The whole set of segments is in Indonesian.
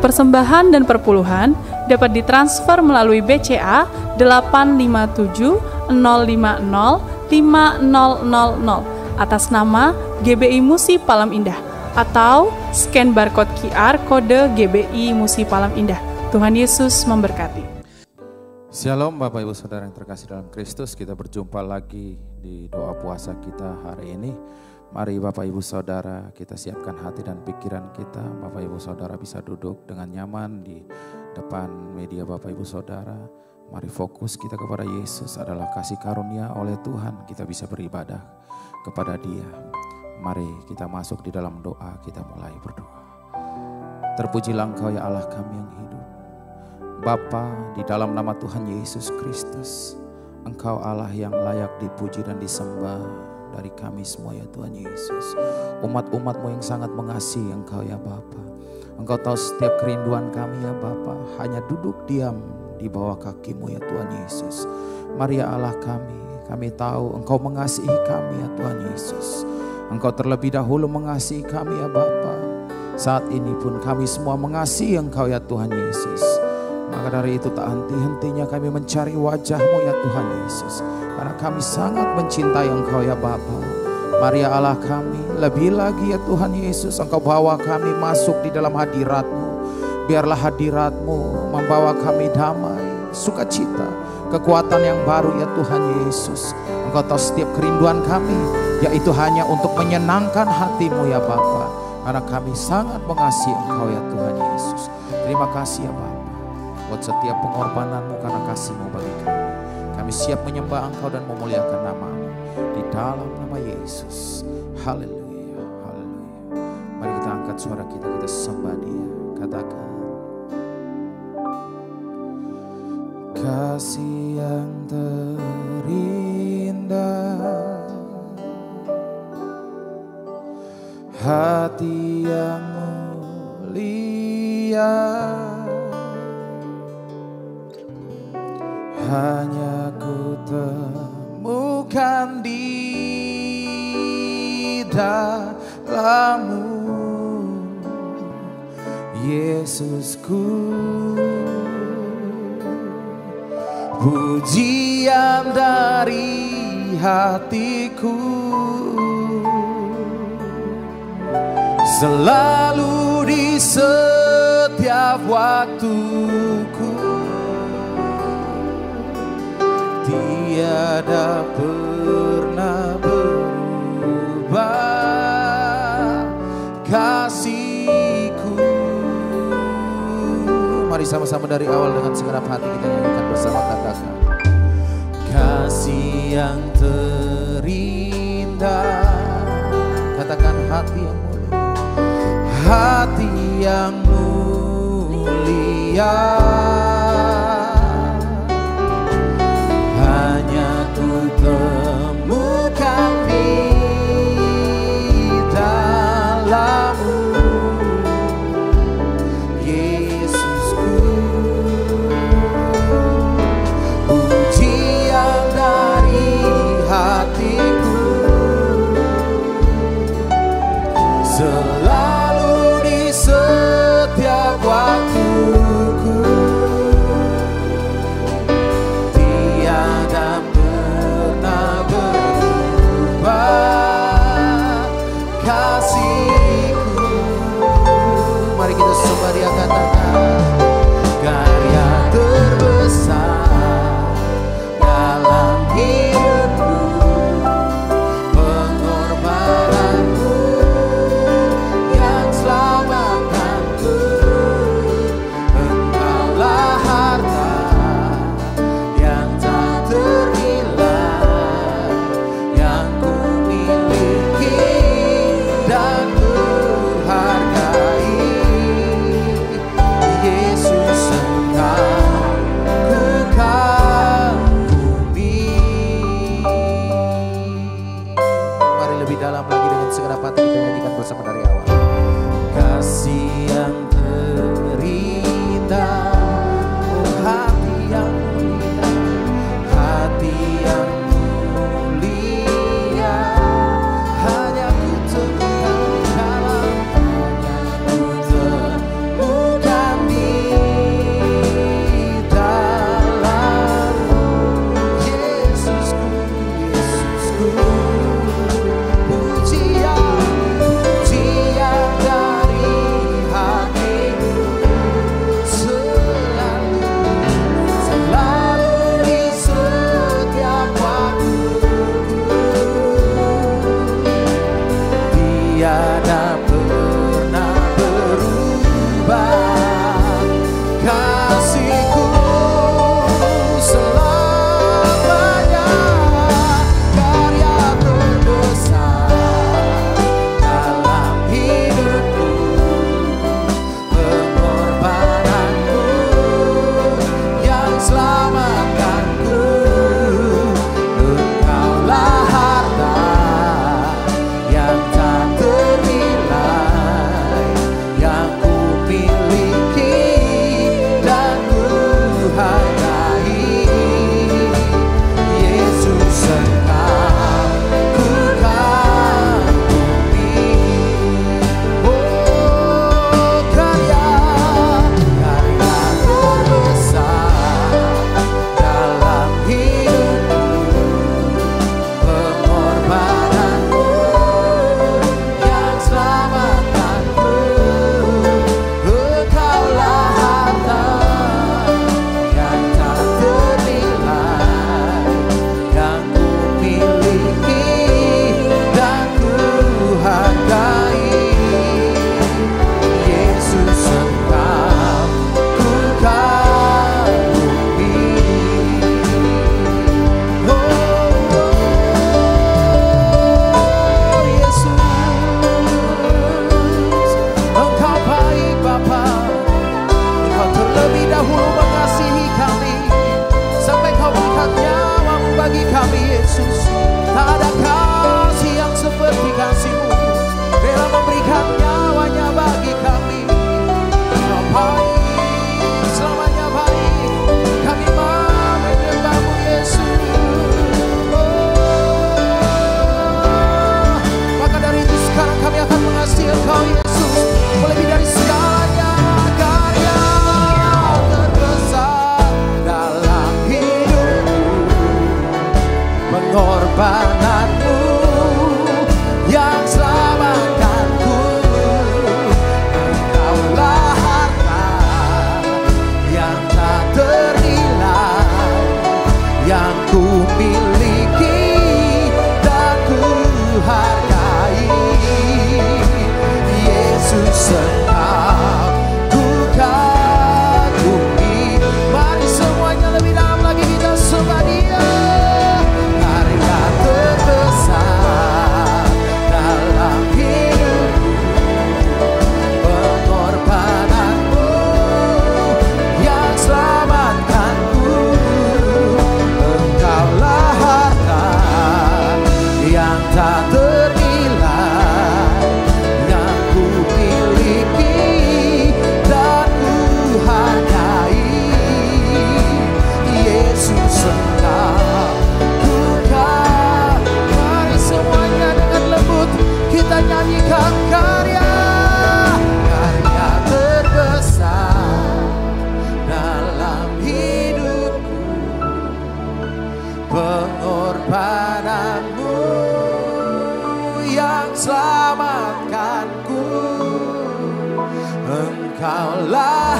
persembahan dan perpuluhan dapat ditransfer melalui BCA 857 050 5000 atas nama GBI Musi Palam Indah atau scan barcode QR kode GBI Musi Palam Indah. Tuhan Yesus memberkati. Shalom Bapak Ibu Saudara yang terkasih dalam Kristus, kita berjumpa lagi di doa puasa kita hari ini. Mari Bapak Ibu Saudara kita siapkan hati dan pikiran kita. Bapak Ibu Saudara bisa duduk dengan nyaman di depan media Bapak Ibu Saudara. Mari fokus kita kepada Yesus adalah kasih karunia oleh Tuhan. Kita bisa beribadah kepada Dia. Mari kita masuk di dalam doa, kita mulai berdoa. Terpujilah Engkau ya Allah kami yang hidup. Bapa, di dalam nama Tuhan Yesus Kristus, Engkau Allah yang layak dipuji dan disembah dari kami semua ya Tuhan Yesus. Umat-umat-Mu yang sangat mengasihi Engkau ya Bapa. Engkau tahu setiap kerinduan kami ya Bapa, hanya duduk diam di bawah kaki-Mu ya Tuhan Yesus. Mari ya Allah kami tahu Engkau mengasihi kami ya Tuhan Yesus. Engkau terlebih dahulu mengasihi kami ya Bapa. Saat ini pun kami semua mengasihi Engkau ya Tuhan Yesus. Maka dari itu tak henti-hentinya kami mencari wajah-Mu ya Tuhan Yesus. Karena kami sangat mencintai Engkau ya Bapa. Mari ya Allah kami, lebih lagi ya Tuhan Yesus, Engkau bawa kami masuk di dalam hadirat-Mu. Biarlah hadirat-Mu membawa kami damai, sukacita, kekuatan yang baru ya Tuhan Yesus. Engkau tahu setiap kerinduan kami, yaitu hanya untuk menyenangkan hati-Mu ya Bapa. Karena kami sangat mengasihi Engkau ya Tuhan Yesus. Terima kasih ya Bapa buat setiap pengorbanan-Mu karena kasih-Mu bagi kami. Kami siap menyembah Engkau dan memuliakan nama-Mu di dalam nama Yesus. Haleluya, haleluya. Mari kita angkat suara kita sembah Dia. Katakan, kasih yang terindah, hati yang mulia, hanya ku temukan di dalam-Mu, Yesusku. Pujian dari hatiku selalu di setiap waktuku, tiada pernah berubah kasih-Ku. Mari sama-sama dari awal dengan segenap hati kita nyanyikan bersama, katakan, kasih yang terindah. Katakan, hati yang mulia, hati yang mulia, hanya ku temukan di dalam-Mu, Yesusku. Pujian dari hatiku selalu di setiap waktuku,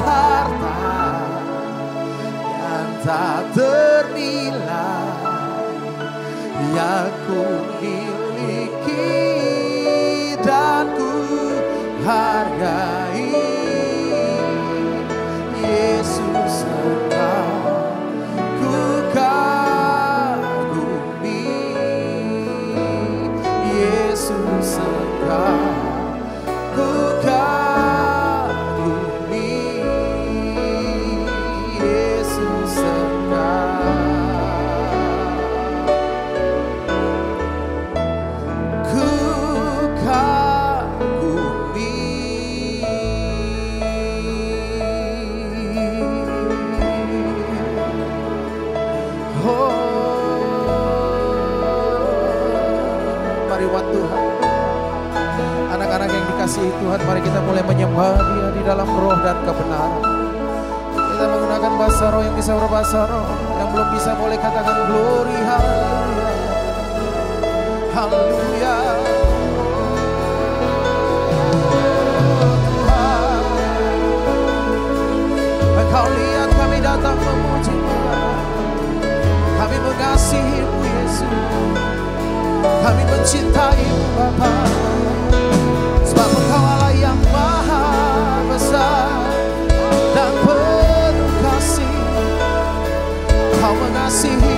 harta yang tak ternilai yang ku miliki dan ku hargai. Yesus Engkau ku kagumi. Yesus Engkau ku kagumi. Yesus Engkau ku kagumi. Mari buat Tuhan, anak-anak yang dikasihi Tuhan, mari kita mulai menyembah Dia di dalam roh dan kebenaran. Kita menggunakan bahasa roh, yang bisa berbahasa roh, yang belum bisa boleh katakan glory, haleluya, haleluya. Tuhan, Engkau lihat kami datang memuji-Mu, kami mengasihi-Mu Yesus, kami mencintai-Mu Bapa, sebab Engkau Allah yang maha besar dan penuh kasih. Engkau mengasihi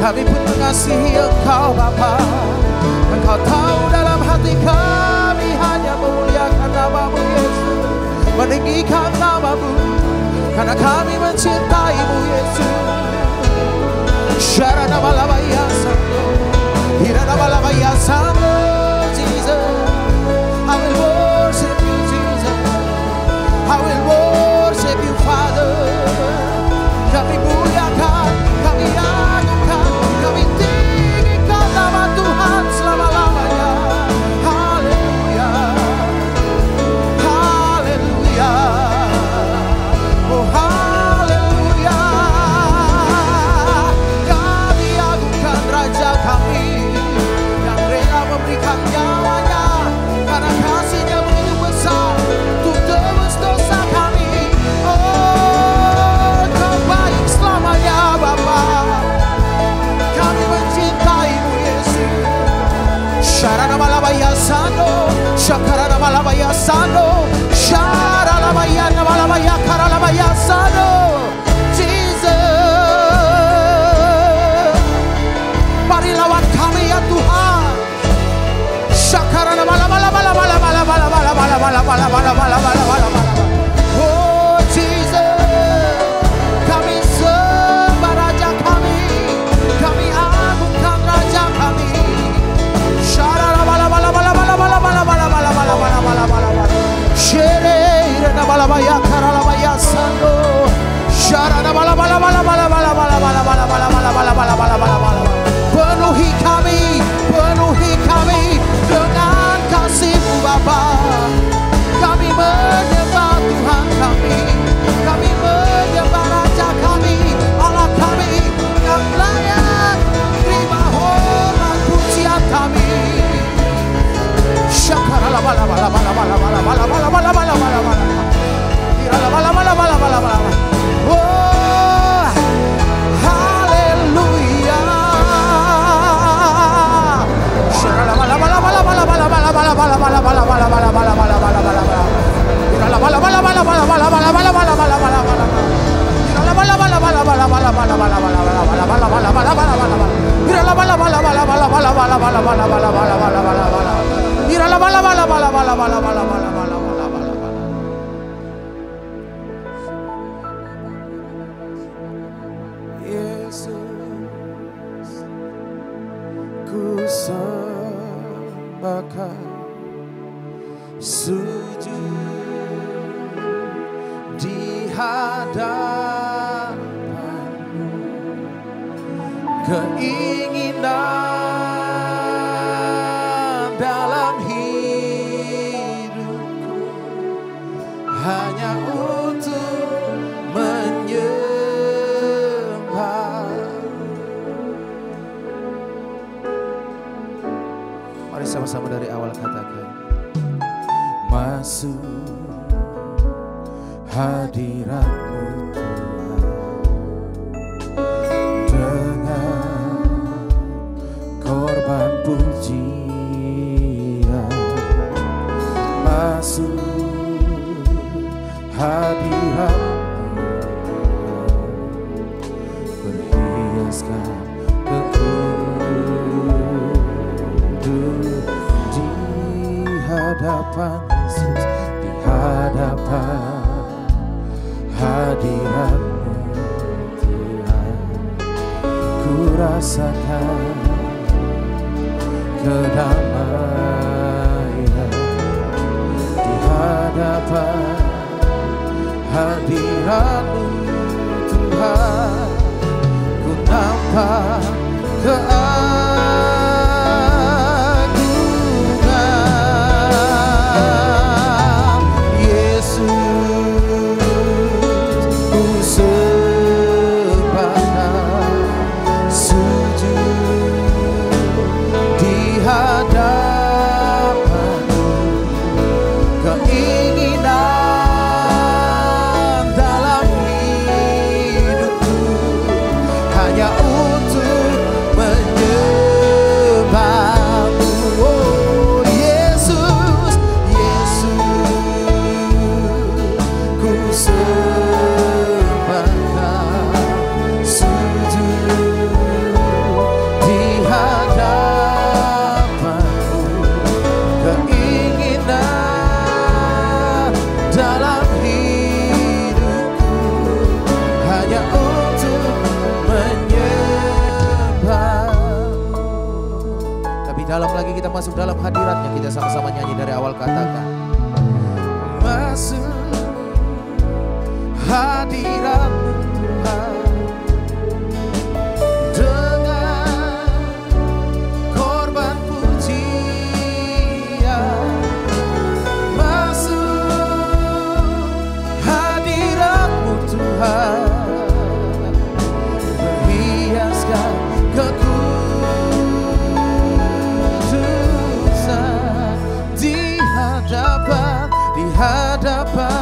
kami pun mengasihi Engkau Bapa. Engkau tahu dalam hati kami hanya memuliakan nama-Mu Yesus, meninggikan nama-Mu, karena kami mencintai-Mu Yesus. Syara nama lama ya Santo, hira nama lama ya Santo, Jesus. I will worship you, Jesus. I will worship you, Father. Kami muliakan, kami agungkan, kami tinggikan nama Tuhan selama-lamanya. Haleluya, haleluya, oh haleluya. Kami agungkan Raja kami yang rela memberikan nyawanya, karena kasih-Nya begitu besar untuk tebus dosa kami. Oh, Kau baik selamanya Bapa. Kami mencintai-Mu Yesus. Syarana malabaya sando, syakarana malabaya sando, syarana malabaya karalabaya sando. Jesus, mari lawan kami ya Tuhan. Syakarana oh Jesus, kami sembah Raja kami agungkan Raja kami. Penuhi kami dengan kasih-Mu Bapa. Kami menyembah Tuhan kami menyembah Raja kami, Allah kami yang layak terima hormat pujian kami. Oh, haleluya. Yesus, ku sembahkan, sujud di hadapan-Mu, keinginan dalam hidupku hanya untuk menyembah. Mari sama-sama dari awal katakan, masuk hadirat-Mu Tuhan, dengan korban pujian masuk hadirat-Mu, berhiaskan kekudus di hadapan Yesus, di hadapan hadirat-Mu Tuhan. Ku rasakan kedamaian di hadapan hadirat-Mu Tuhan. Ku nampak keagungan Yesus, ku sembahkan, sujud di hadapan-Mu. Keinginan dalam hidupku hanya untuk menyembah-Mu. Oh Yesus, Yesus, ku sembahkan, sujud di hadapan-Mu. Keinginan dalam hidupku hanya untuk menyembah-Mu. Lebih dalam lagi kita masuk dalam hadirat-Nya, kita sama-sama nyanyi dari awal, katakan masuk hadirat-Mu Tuhan, dengan korban pujian masuk hadirat-Mu Tuhan, berhiaskan kekudusan di hadapan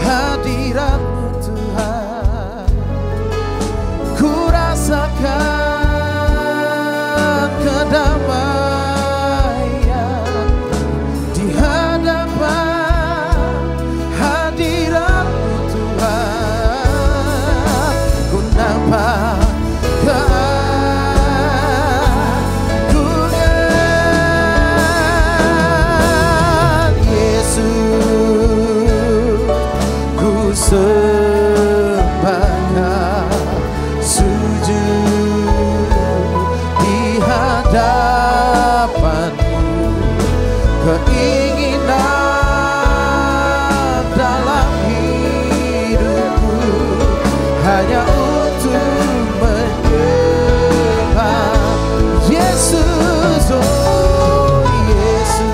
hadirat-Mu Tuhan. Ku rasakan kedamaian di hadapan hadirat-Mu Tuhan. Ku nampak keagungan Yesus, ku sembahkan, sujud di hadapan-Mu. Keinginan dalam hidupku hanya untuk menyembah Yesus. Oh Yesus,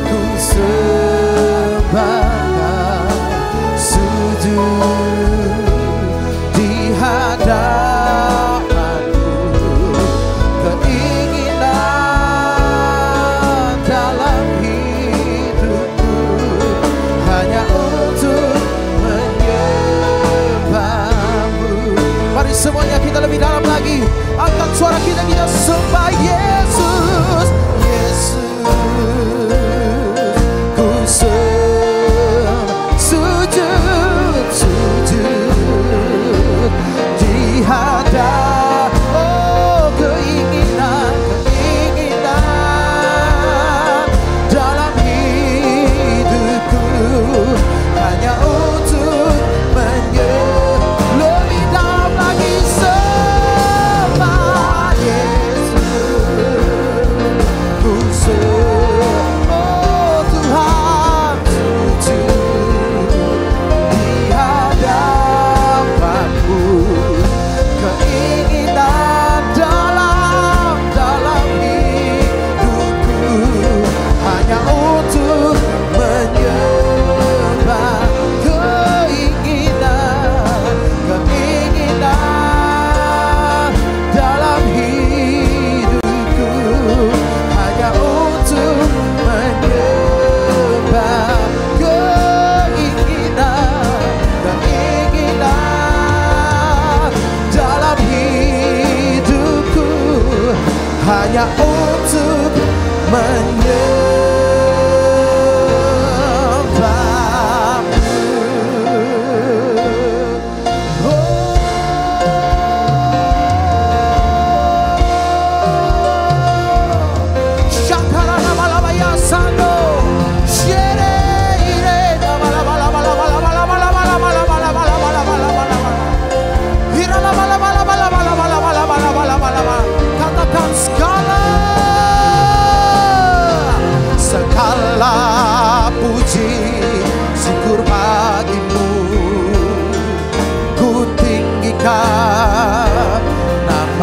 ku sembahkan,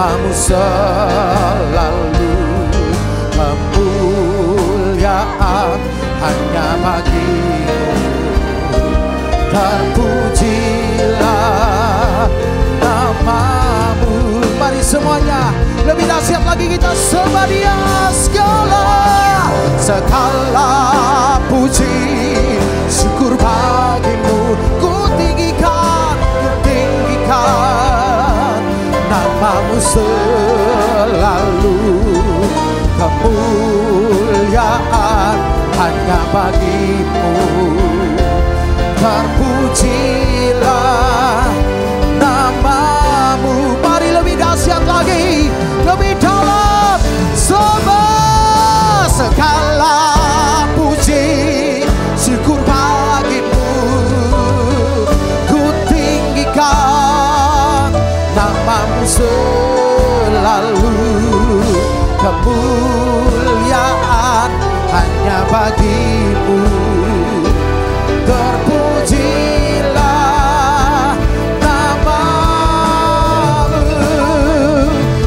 Namamu selalu kemuliaan hanya bagimu. Terpujilah namamu. Mari semuanya lebih dahsyat lagi kita sembah Dia. Segala puji syukur bagimu. Ku tinggikan namamu selalu kemuliaan hanya bagimu. Terpujilah namamu. Mari lebih dahsyat lagi, lebih dalam. Sembah segala puji syukur bagimu. Ku tinggikan namamu selalu kemuliaan hanya bagimu. Terpujilah namamu.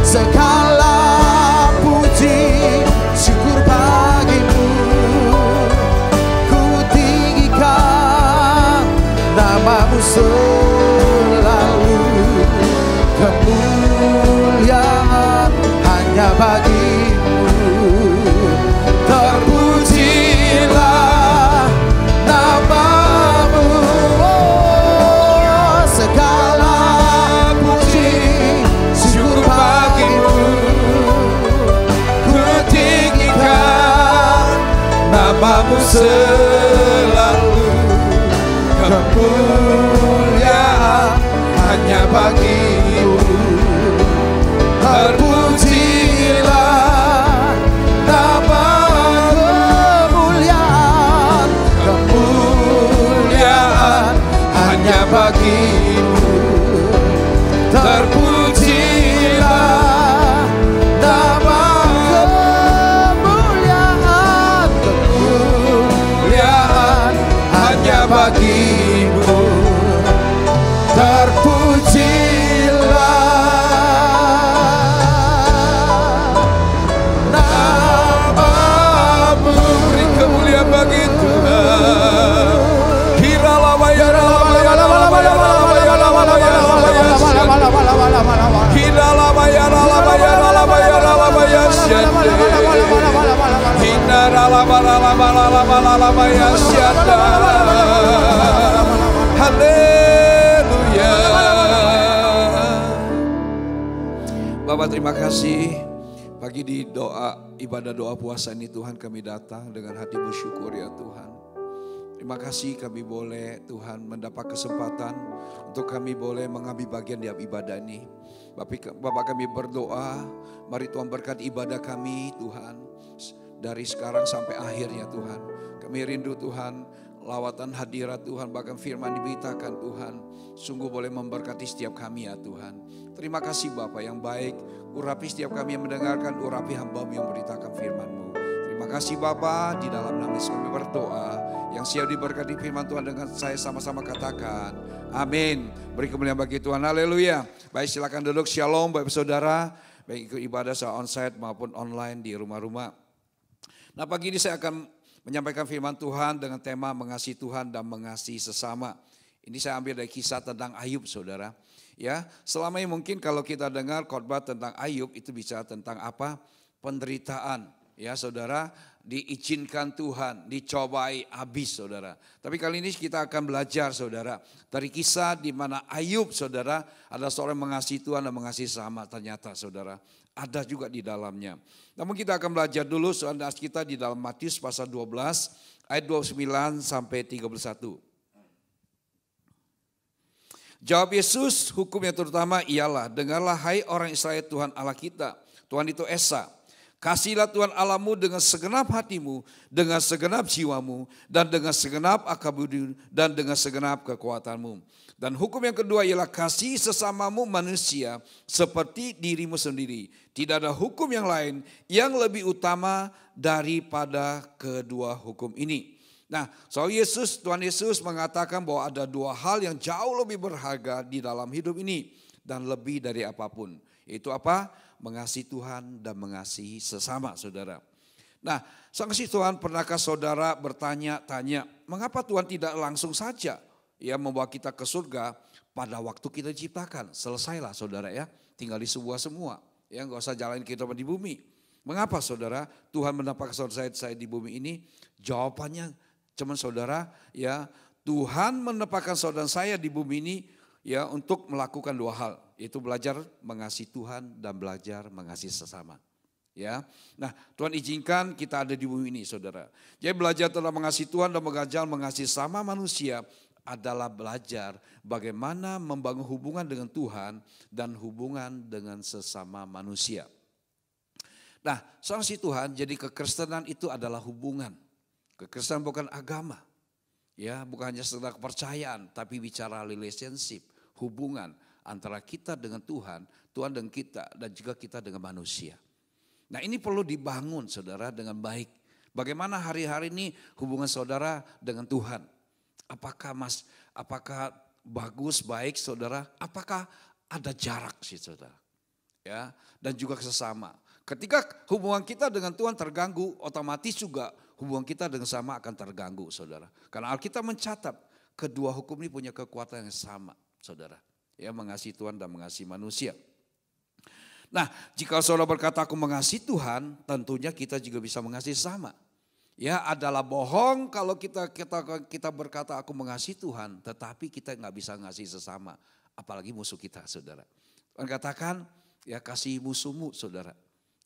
Segala puji syukur bagimu. Ku tinggikan namamu selalu kemuliaan hanya bagimu. Terpujilah namamu. Oh, segala puji syukur bagimu. Ku tinggikan namamu selalu kemuliaan hanya bagimu. Terpujilah namamu. Kemuliaan hanya bagimu. Terpujilah namamu. Kemuliaan hanya bagimu. Terpujilah namamu. Beri kemuliaan bagi Tuhan. Haleluya. Bapak, terima kasih pagi di ibadah doa puasa ini Tuhan, kami datang dengan hati bersyukur ya Tuhan. Terima kasih kami boleh Tuhan mendapat kesempatan untuk kami boleh mengambil bagian dalam ibadah ini. Bapak kami berdoa, mari Tuhan berkati ibadah kami Tuhan. Dari sekarang sampai akhirnya Tuhan. Kami rindu Tuhan, lawatan hadirat Tuhan, bahkan firman diberitakan Tuhan. Sungguh boleh memberkati setiap kami ya Tuhan. Terima kasih Bapak yang baik. Urapi setiap kami yang mendengarkan, urapi hamba-Mu yang memberitakan firman-Mu. Terima kasih Bapak, di dalam nama Yesus kami berdoa. Yang siap diberkati firman Tuhan dengan saya sama-sama katakan amin. Beri kemuliaan bagi Tuhan, haleluya. Baik, silakan duduk. Shalom Bapak Saudara, baik ikut ibadah secara onsite maupun online di rumah-rumah. Nah, pagi ini saya akan menyampaikan firman Tuhan dengan tema mengasihi Tuhan dan mengasihi sesama. Ini saya ambil dari kisah tentang Ayub Saudara. Ya, selama ini mungkin kalau kita dengar khotbah tentang Ayub itu bicara tentang apa? Penderitaan. Ya Saudara, diizinkan Tuhan, dicobai habis Saudara. Tapi kali ini kita akan belajar Saudara, dari kisah di mana Ayub Saudara, ada seorang mengasihi Tuhan dan mengasihi sesama ternyata Saudara. Ada juga di dalamnya. Namun kita akan belajar dulu Saudara kita di dalam Matius pasal 12 ayat 29 sampai 31. Jawab Yesus, hukumnya terutama ialah, dengarlah hai orang Israel Tuhan Allah kita. Tuhan itu Esa. Kasihilah Tuhan Allahmu dengan segenap hatimu, dengan segenap jiwamu, dan dengan segenap akal budi, dan dengan segenap kekuatanmu. Dan hukum yang kedua ialah kasih sesamamu manusia seperti dirimu sendiri. Tidak ada hukum yang lain yang lebih utama daripada kedua hukum ini. Nah, soal Yesus, Tuhan Yesus mengatakan bahwa ada dua hal yang jauh lebih berharga di dalam hidup ini dan lebih dari apapun. Yaitu apa? Mengasihi Tuhan dan mengasihi sesama, saudara. Nah, sang kasih Tuhan, pernahkah saudara bertanya-tanya, mengapa Tuhan tidak langsung saja ya membawa kita ke surga pada waktu kita diciptakan? Selesailah saudara ya, tinggal di sebuah semua. Ya, nggak usah jalanin kehidupan di bumi. Mengapa saudara Tuhan menempatkan saya di bumi ini? Jawabannya cuman saudara ya, Tuhan menempatkan saudara saya di bumi ini ya untuk melakukan dua hal, yaitu belajar mengasihi Tuhan dan belajar mengasihi sesama. Ya, nah Tuhan izinkan kita ada di bumi ini saudara. Jadi belajar tentang mengasihi Tuhan dan belajar mengasihi sama manusia adalah belajar bagaimana membangun hubungan dengan Tuhan dan hubungan dengan sesama manusia. Nah, soal si Tuhan, jadi kekristenan itu adalah hubungan. Kekristenan bukan agama. Ya, bukan hanya sekedar kepercayaan, tapi bicara relationship, hubungan antara kita dengan Tuhan, Tuhan dengan kita, dan juga kita dengan manusia. Nah, ini perlu dibangun saudara dengan baik. Bagaimana hari-hari ini hubungan saudara dengan Tuhan? Apakah bagus, baik saudara? Apakah ada jarak sih saudara? Ya, dan juga sesama. Ketika hubungan kita dengan Tuhan terganggu, otomatis juga hubungan kita dengan sama akan terganggu saudara. Karena Alkitab mencatat kedua hukum ini punya kekuatan yang sama saudara. Ya, mengasihi Tuhan dan mengasihi manusia. Nah, jika saudara berkata aku mengasihi Tuhan, tentunya kita juga bisa mengasihi sesama. Ya, adalah bohong kalau kita berkata aku mengasihi Tuhan, tetapi kita nggak bisa mengasihi sesama, apalagi musuh kita, saudara. Tuhan katakan, ya kasih musuhmu, saudara.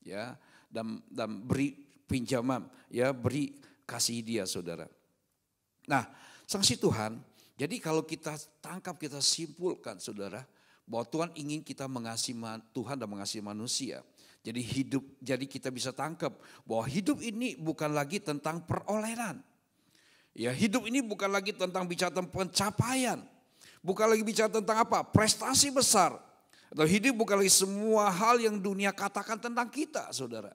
Ya, dan beri pinjaman, ya beri kasih dia, saudara. Nah, sanksi Tuhan. Jadi kalau kita tangkap, kita simpulkan, saudara, bahwa Tuhan ingin kita mengasihi Tuhan dan mengasihi manusia. Jadi kita bisa tangkap bahwa hidup ini bukan lagi tentang perolehan. Ya, hidup ini bukan lagi tentang bicara tentang pencapaian. Bukan lagi bicara tentang apa? Prestasi besar. Atau hidup bukan lagi semua hal yang dunia katakan tentang kita, saudara.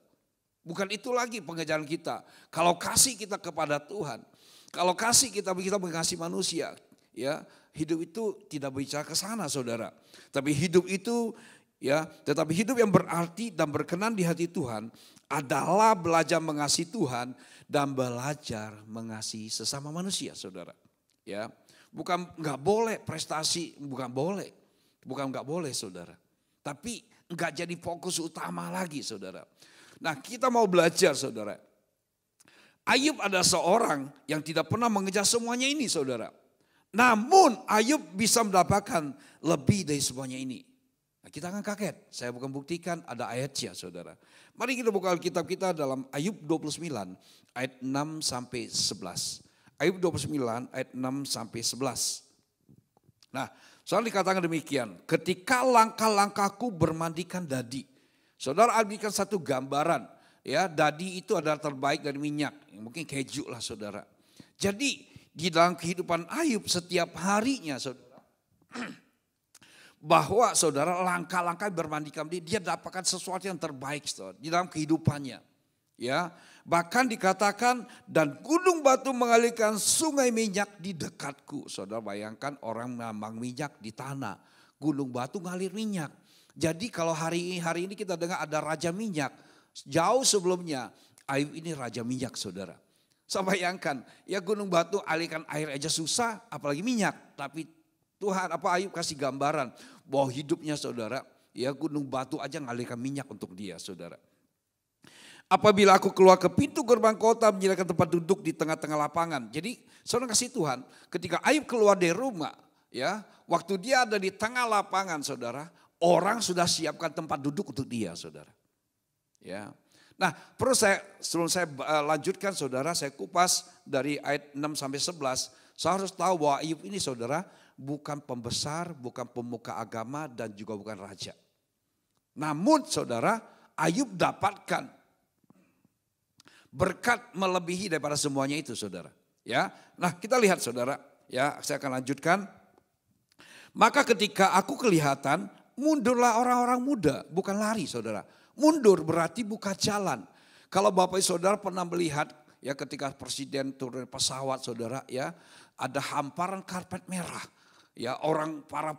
Bukan itu lagi pengejaran kita. Kalau kasih kita kepada Tuhan, kalau kasih kita mengasihi manusia, ya, hidup itu tidak berbicara ke sana, saudara. Tapi hidup itu, ya, tetapi hidup yang berarti dan berkenan di hati Tuhan adalah belajar mengasihi Tuhan dan belajar mengasihi sesama manusia, saudara. Ya, bukan nggak boleh prestasi, bukan nggak boleh, saudara. Tapi nggak jadi fokus utama lagi, saudara. Nah, kita mau belajar, saudara. Ayub adalah seorang yang tidak pernah mengejar semuanya ini, saudara. Namun Ayub bisa mendapatkan lebih dari semuanya ini. Nah, kita akan kaget, saya bukan buktikan ada ayatnya, saudara. Mari kita buka Alkitab kita dalam Ayub 29 ayat 6 sampai 11. Ayub 29 ayat 6 sampai 11. Nah, soal dikatakan demikian, ketika langkah-langkahku bermandikan dadi. Saudara ambilkan satu gambaran, ya, dadi itu adalah terbaik dari minyak, mungkin keju lah, saudara. Jadi di dalam kehidupan Ayub setiap harinya, saudara, bahwa saudara langkah-langkah bermandikan dia dapatkan sesuatu yang terbaik, saudara, di dalam kehidupannya. Ya, bahkan dikatakan dan gunung batu mengalirkan sungai minyak di dekatku. Saudara bayangkan orang menambang minyak di tanah, gunung batu ngalir minyak. Jadi kalau hari ini kita dengar ada raja minyak, jauh sebelumnya Ayub ini raja minyak, saudara. Saya bayangkan, ya gunung batu alirkan air aja susah, apalagi minyak. Tapi Tuhan, Ayub kasih gambaran bahwa hidupnya, saudara, ya gunung batu aja ngalirkan minyak untuk dia, saudara. Apabila aku keluar ke pintu gerbang kota menyediakan tempat duduk di tengah-tengah lapangan. Jadi saudara kasih Tuhan, ketika Ayub keluar dari rumah, ya, waktu dia ada di tengah lapangan, saudara, orang sudah siapkan tempat duduk untuk dia, saudara. Ya. Nah, sebelum saya lanjutkan, saudara, saya kupas dari ayat 6 sampai 11. Saya harus tahu bahwa Ayub ini, saudara, bukan pembesar, bukan pemuka agama, dan juga bukan raja. Namun, saudara, Ayub dapatkan berkat melebihi daripada semuanya itu, saudara. Ya, nah kita lihat, saudara. Ya, saya akan lanjutkan. Maka ketika aku kelihatan, mundurlah orang-orang muda, bukan lari, saudara. Mundur berarti buka jalan. Kalau Bapak Saudara pernah melihat, ya, ketika presiden turun dari pesawat, saudara, ya, ada hamparan karpet merah. Ya, para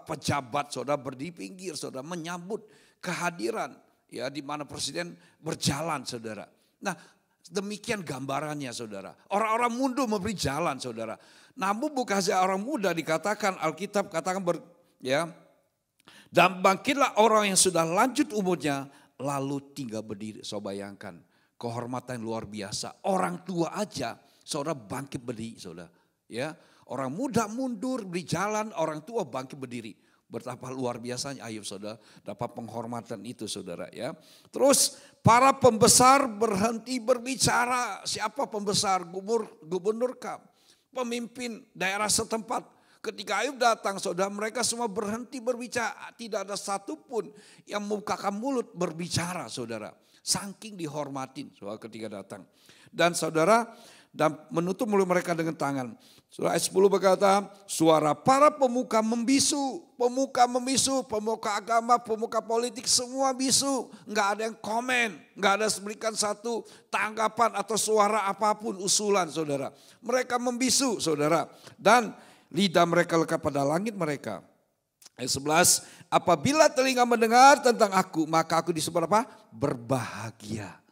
pejabat saudara berdiri pinggir saudara menyambut kehadiran ya di mana presiden berjalan saudara. Nah, demikian gambarannya saudara. Orang-orang mundur memberi jalan saudara. Namun bukan saja orang muda dikatakan Alkitab katakan dan bangkitlah orang yang sudah lanjut umurnya lalu tinggal berdiri. So bayangkan kehormatan luar biasa. Orang tua aja saudara bangkit berdiri saudara. Ya, orang muda mundur beri jalan, orang tua bangkit berdiri. Betapa luar biasanya Ayub saudara dapat penghormatan itu saudara ya. Terus para pembesar berhenti berbicara. Siapa pembesar? Gubernur kah? Pemimpin daerah setempat. Ketika Ayub datang saudara mereka semua berhenti berbicara. Tidak ada satupun yang membukakan mulut berbicara saudara. Saking dihormatin saudara ketika datang. Dan saudara dan menutup mulut mereka dengan tangan. Surah ayat 10 berkata, suara para pemuka membisu, pemuka agama, pemuka politik semua bisu. Enggak ada yang komen, enggak ada memberikan satu tanggapan atau suara apapun usulan saudara. Mereka membisu saudara dan lidah mereka lekat pada langit mereka. Ayat 11, apabila telinga mendengar tentang aku, maka aku disebut apa? Berbahagia.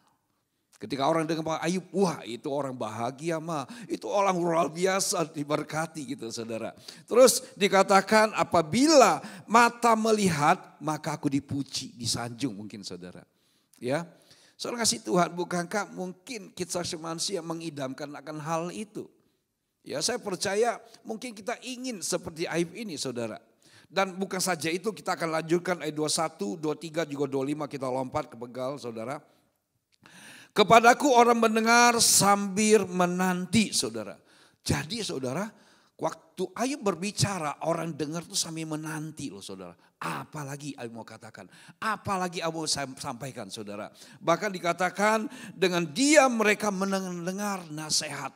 Ketika orang dengar Ayub, wah itu orang bahagia mah, itu orang luar biasa diberkati gitu saudara. Terus dikatakan apabila mata melihat maka aku dipuji, disanjung mungkin saudara. Ya, saudara kasih Tuhan bukankah mungkin kita manusia mengidamkan akan hal itu. Ya saya percaya mungkin kita ingin seperti Ayub ini saudara. Dan bukan saja itu kita akan lanjutkan ayat 21, 23 juga 25 kita lompat ke begal saudara. Kepadaku orang mendengar sambil menanti saudara. Jadi saudara waktu Ayub berbicara orang dengar tuh sambil menanti loh saudara. Apalagi Ayub mau katakan. Apalagi Ayub mau sampaikan saudara. Bahkan dikatakan dengan diam mereka mendengar nasihat.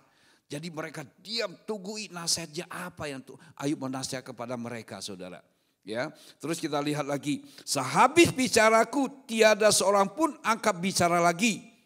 Jadi mereka diam tungguin nasihatnya apa yang Ayub menasihat kepada mereka saudara. Ya, terus kita lihat lagi. Sehabis bicaraku tiada seorang pun angkat bicara lagi.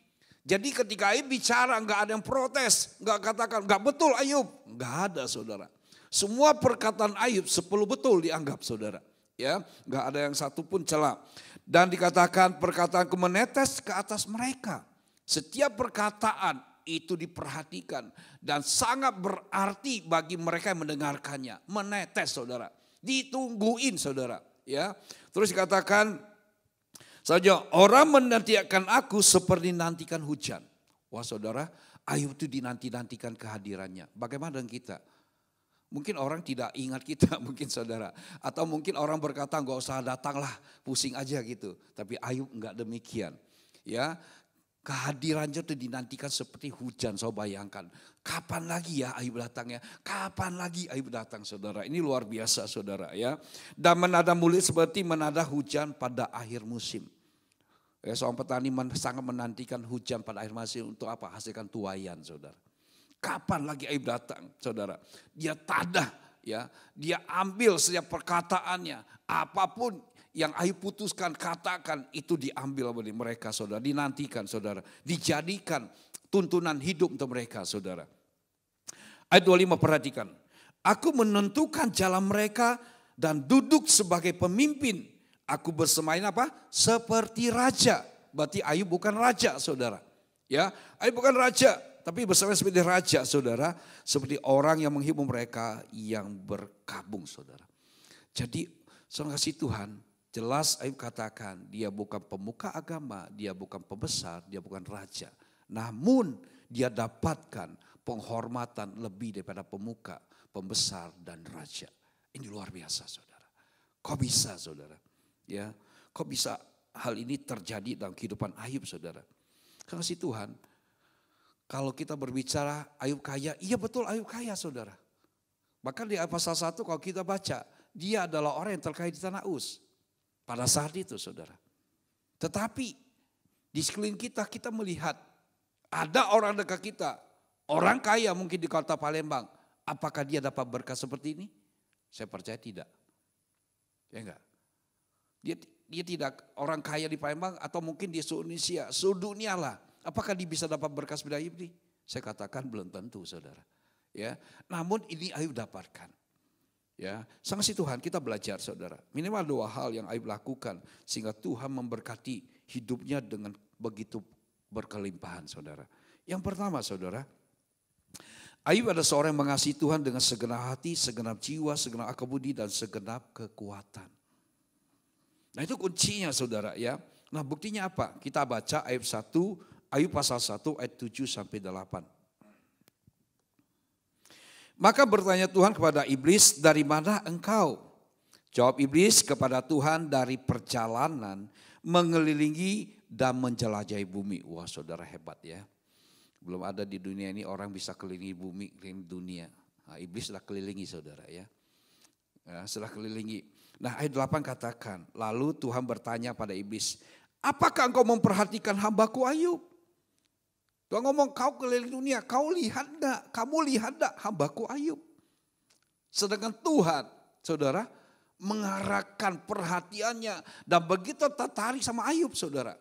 Jadi ketika Ayub bicara enggak ada yang protes, enggak katakan enggak betul Ayub, enggak ada saudara. Semua perkataan Ayub 10 betul dianggap saudara. Ya, enggak ada yang satu pun celah. Dan dikatakan perkataanku menetes ke atas mereka. Setiap perkataan itu diperhatikan dan sangat berarti bagi mereka yang mendengarkannya. Menetes saudara, ditungguin saudara. Ya, terus dikatakan saja orang menantikan aku seperti nantikan hujan. Wah saudara, Ayub itu dinanti-nantikan kehadirannya. Bagaimana dengan kita? Mungkin orang tidak ingat kita mungkin saudara. Atau mungkin orang berkata gak usah datanglah, pusing aja gitu. Tapi Ayub enggak demikian. Ya, kehadirannya itu dinantikan seperti hujan. So bayangkan, kapan lagi ya Ayub datangnya? Kapan lagi Ayub datang saudara? Ini luar biasa saudara ya. Dan menada mulut seperti menada hujan pada akhir musim. Ya, seorang petani sangat menantikan hujan pada akhir musim untuk apa? Hasilkan tuaian saudara. Kapan lagi Ayub datang saudara? Dia tadah ya, dia ambil setiap perkataannya. Apapun yang Ayub putuskan, katakan itu diambil oleh mereka saudara. Dinantikan saudara. Dijadikan tuntunan hidup untuk mereka saudara. Ayat 25 perhatikan. Aku menentukan jalan mereka dan duduk sebagai pemimpin. Aku bersemayam apa? Seperti raja. Berarti Ayub bukan raja saudara. Ya, Ayub bukan raja. Tapi bersemayam seperti raja saudara. Seperti orang yang menghibur mereka yang berkabung saudara. Jadi saudara kasih Tuhan. Jelas Ayub katakan dia bukan pemuka agama, dia bukan pembesar, dia bukan raja. Namun dia dapatkan penghormatan lebih daripada pemuka, pembesar dan raja. Ini luar biasa saudara. Kok bisa saudara? Ya, kok bisa hal ini terjadi dalam kehidupan Ayub saudara? Kasih Tuhan, kalau kita berbicara Ayub kaya, iya betul Ayub kaya saudara. Bahkan di pasal 1 kalau kita baca, dia adalah orang yang terkaya di tanah Uz. Pada saat itu saudara. Tetapi di sekeliling kita melihat ada orang dekat kita. Orang kaya mungkin di kota Palembang. Apakah dia dapat berkat seperti ini? Saya percaya tidak. Ya enggak. Dia tidak orang kaya di Palembang atau mungkin di seluruh Indonesia. Seluruh dunia lah. Apakah dia bisa dapat berkat seperti Ayub ini? Saya katakan belum tentu saudara. Ya, namun ini Ayub dapatkan. Ya, saksi Tuhan kita belajar saudara. Minimal 2 hal yang Ayub lakukan sehingga Tuhan memberkati hidupnya dengan begitu berkelimpahan saudara. Yang pertama saudara, Ayub adalah seorang yang mengasihi Tuhan dengan segenap hati, segenap jiwa, segenap akal budi dan segenap kekuatan. Nah itu kuncinya saudara ya. Nah buktinya apa? Kita baca Ayub 1, Ayub pasal 1 ayat 7 sampai 8. Maka bertanya Tuhan kepada iblis, dari mana engkau? Jawab iblis kepada Tuhan, dari perjalanan mengelilingi dan menjelajahi bumi. Wah saudara hebat ya. Belum ada di dunia ini orang bisa kelilingi bumi, kelilingi dunia. Nah, iblis sudah kelilingi saudara ya. Sudah kelilingi. Nah ayat 8 katakan, lalu Tuhan bertanya pada iblis, apakah engkau memperhatikan hambaku Ayub? Tuhan ngomong, kau keliling dunia, kamu lihat enggak hambaku Ayub. Sedangkan Tuhan, saudara, mengarahkan perhatiannya dan begitu tertarik sama Ayub, saudara.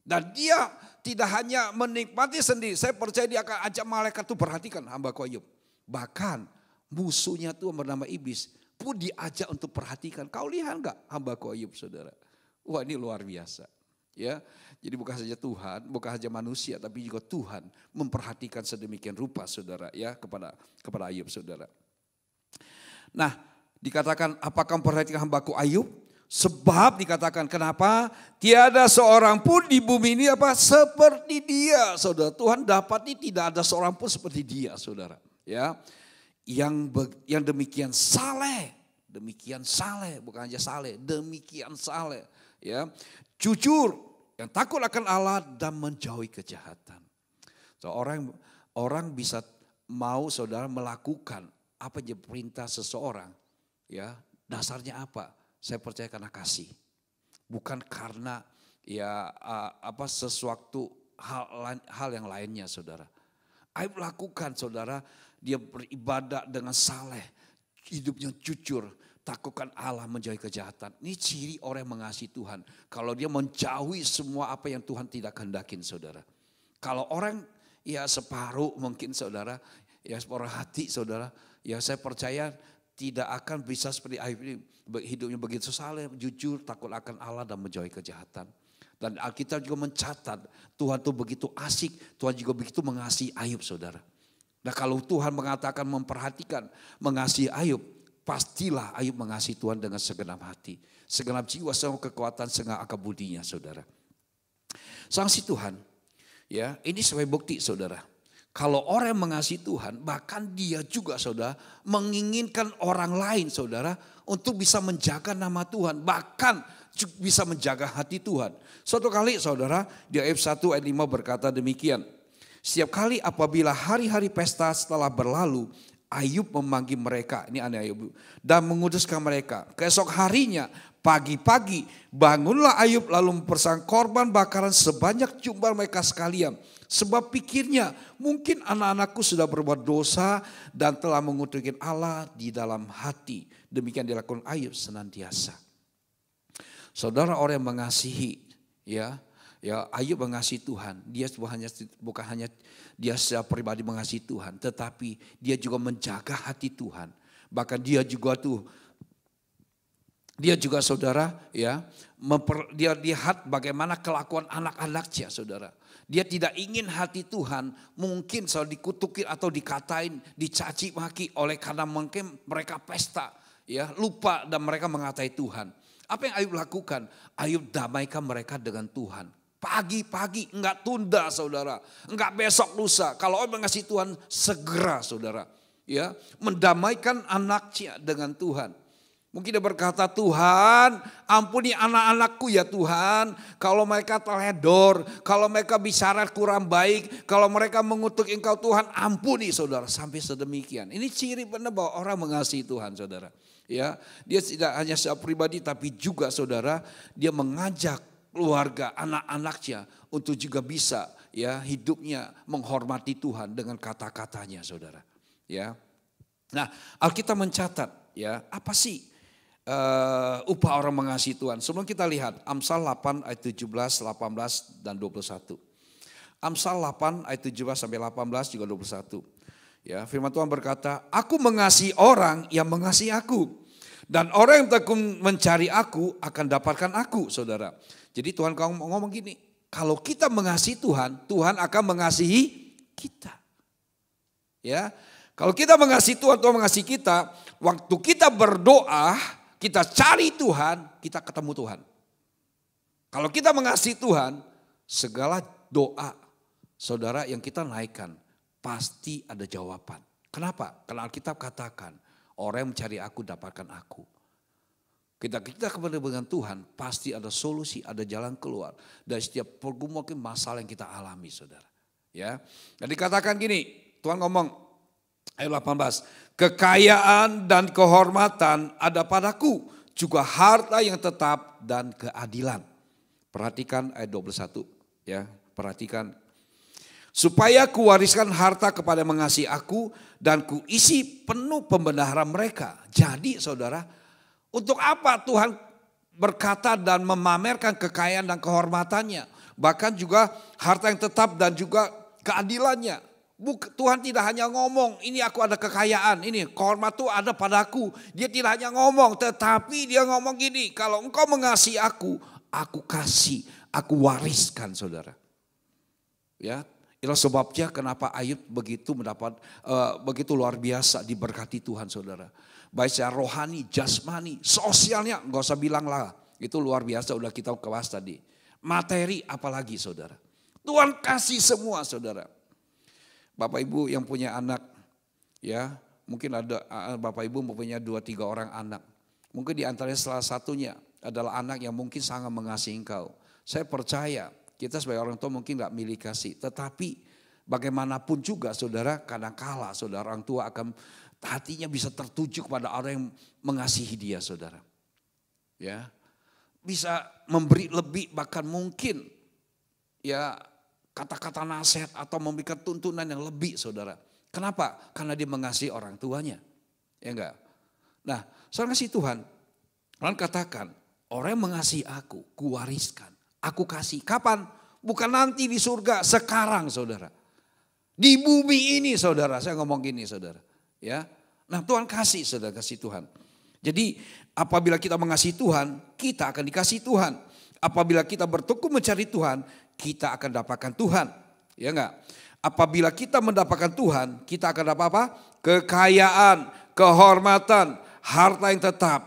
Dan dia tidak hanya menikmati sendiri, saya percaya dia akan ajak malaikat itu perhatikan hambaku Ayub. Bahkan musuhnya Tuhan bernama iblis pun diajak untuk perhatikan, kau lihat enggak hambaku Ayub, saudara. Wah ini luar biasa. Ya, jadi bukan saja Tuhan, bukan saja manusia, tapi juga Tuhan memperhatikan sedemikian rupa, saudara, ya kepada Ayub, saudara. Nah, dikatakan apakah memperhatikan hambaku Ayub? Sebab dikatakan kenapa? Tiada seorang pun di bumi ini seperti dia, saudara. Tuhan dapati tidak ada seorang pun seperti dia, saudara. Ya, yang demikian saleh, bukan hanya saleh, demikian saleh. Ya, jujur, yang takut akan Allah dan menjauhi kejahatan. So, orang bisa mau saudara melakukan apa yang perintah seseorang, ya dasarnya apa? Saya percaya karena kasih, bukan karena ya sesuatu hal yang lainnya, saudara. Ayub lakukan, saudara, dia beribadah dengan saleh, hidupnya jujur. Takutkan Allah, menjauhi kejahatan. Ini ciri orang yang mengasihi Tuhan. Kalau dia menjauhi semua apa yang Tuhan tidak kehendakin, saudara. Kalau orang ya separuh mungkin saudara, ya separuh hati saudara, ya saya percaya tidak akan bisa seperti Ayub ini. Hidupnya begitu saleh, jujur, takut akan Allah dan menjauhi kejahatan. Dan Alkitab juga mencatat Tuhan itu begitu asik, Tuhan juga begitu mengasihi Ayub, saudara. Nah kalau Tuhan mengatakan memperhatikan, mengasihi Ayub, pastilah Ayub mengasihi Tuhan dengan segenap hati, segenap jiwa, segenap kekuatan, segenap akal budinya, saudara. Saksi Tuhan, ya ini sebagai bukti, saudara. Kalau orang yang mengasihi Tuhan, bahkan dia juga, saudara, menginginkan orang lain, saudara, untuk bisa menjaga nama Tuhan, bahkan bisa menjaga hati Tuhan. Suatu kali, saudara, di Ayub 1 ayat 5 berkata demikian. Setiap kali apabila hari-hari pesta setelah berlalu, Ayub memanggil mereka, ini aneh Ayub, dan menguduskan mereka. Keesok harinya, pagi-pagi, bangunlah Ayub lalu mempersembahkan korban bakaran sebanyak jumlah mereka sekalian. Sebab pikirnya, mungkin anak-anakku sudah berbuat dosa dan telah mengutukkan Allah di dalam hati. Demikian dilakukan Ayub senantiasa. Saudara, orang yang mengasihi, ya Ayub mengasihi Tuhan. Dia bukan hanya dia secara pribadi mengasihi Tuhan, tetapi dia juga menjaga hati Tuhan. Bahkan dia juga saudara, ya dia lihat bagaimana kelakuan anak-anaknya, saudara. Dia tidak ingin hati Tuhan mungkin selalu dikutuki atau dikatain, dicaci maki oleh karena mungkin mereka pesta, ya lupa dan mereka mengatai Tuhan. Apa yang Ayub lakukan? Ayub damaikan mereka dengan Tuhan. Pagi-pagi, enggak tunda, saudara, enggak besok lusa. Kalau orang mengasihi Tuhan, segera, saudara, ya mendamaikan anaknya dengan Tuhan. Mungkin dia berkata, Tuhan ampuni anak-anakku ya Tuhan. Kalau mereka teledor, kalau mereka bicara kurang baik, kalau mereka mengutuk Engkau Tuhan, ampuni, saudara. Sampai sedemikian. Ini ciri benar bahwa orang mengasihi Tuhan, saudara. Ya, dia tidak hanya secara pribadi tapi juga, saudara, dia mengajak keluarga, anak-anaknya untuk juga bisa ya hidupnya menghormati Tuhan dengan kata-katanya, saudara. Ya, nah Alkitab mencatat ya apa sih upah orang mengasihi Tuhan. Sebelum kita lihat Amsal 8 ayat 17, 18 dan 21. Amsal 8 ayat 17 sampai 18 juga 21. Ya, firman Tuhan berkata, aku mengasihi orang yang mengasihi aku. Dan orang yang tekun mencari aku akan dapatkan aku, saudara. Jadi Tuhan ngomong gini, kalau kita mengasihi Tuhan, Tuhan akan mengasihi kita. Ya, kalau kita mengasihi Tuhan, Tuhan mengasihi kita. Waktu kita berdoa, kita cari Tuhan, kita ketemu Tuhan. Kalau kita mengasihi Tuhan, segala doa saudara yang kita naikkan, pasti ada jawaban. Kenapa? Karena Alkitab katakan, orang yang mencari aku dapatkan aku. Kita kepada dengan Tuhan, pasti ada solusi, ada jalan keluar dari setiap pergumulan masalah yang kita alami, saudara. Ya, jadi katakan gini, Tuhan ngomong ayat 18, kekayaan dan kehormatan ada padaku, juga harta yang tetap dan keadilan. Perhatikan ayat 21, ya, perhatikan. Supaya kuwariskan harta kepada yang mengasihi aku dan kuisi penuh pembenaran mereka. Jadi saudara, untuk apa Tuhan berkata dan memamerkan kekayaan dan kehormatannya. Bahkan juga harta yang tetap dan juga keadilannya. Tuhan tidak hanya ngomong, ini aku ada kekayaan, ini kehormatan itu ada padaku. Dia tidak hanya ngomong, tetapi dia ngomong gini, kalau engkau mengasihi aku kasih, aku wariskan, saudara. Ya. Itulah sebabnya kenapa Ayub begitu luar biasa diberkati Tuhan, saudara. Baik secara rohani, jasmani, sosialnya nggak usah bilang lah. Itu luar biasa, udah kita bahas tadi. Materi apalagi, saudara. Tuhan kasih semua, saudara. Bapak Ibu yang punya anak, ya mungkin ada Bapak Ibu mempunyai 2-3 orang anak. Mungkin di antaranya salah satunya adalah anak yang mungkin sangat mengasihi engkau. Saya percaya kita sebagai orang tua mungkin gak milih kasih. Tetapi bagaimanapun juga saudara, kadangkala saudara orang tua akan hatinya bisa tertuju kepada orang yang mengasihi dia, saudara. Ya, bisa memberi lebih, bahkan mungkin ya kata-kata nasihat atau memberikan tuntunan yang lebih, saudara. Kenapa? Karena dia mengasihi orang tuanya. Ya enggak? Nah, saudara kasih Tuhan, Tuhan katakan, orang yang mengasihi aku, kuwariskan. Aku kasih. Kapan? Bukan nanti di surga, sekarang, saudara. Di bumi ini, saudara. Saya ngomong gini, saudara. Ya. Nah, Tuhan kasih, saudara, kasih Tuhan. Jadi apabila kita mengasihi Tuhan, kita akan dikasih Tuhan. Apabila kita bertekun mencari Tuhan, kita akan dapatkan Tuhan. Ya enggak? Apabila kita mendapatkan Tuhan, kita akan dapat apa? Kekayaan, kehormatan, harta yang tetap,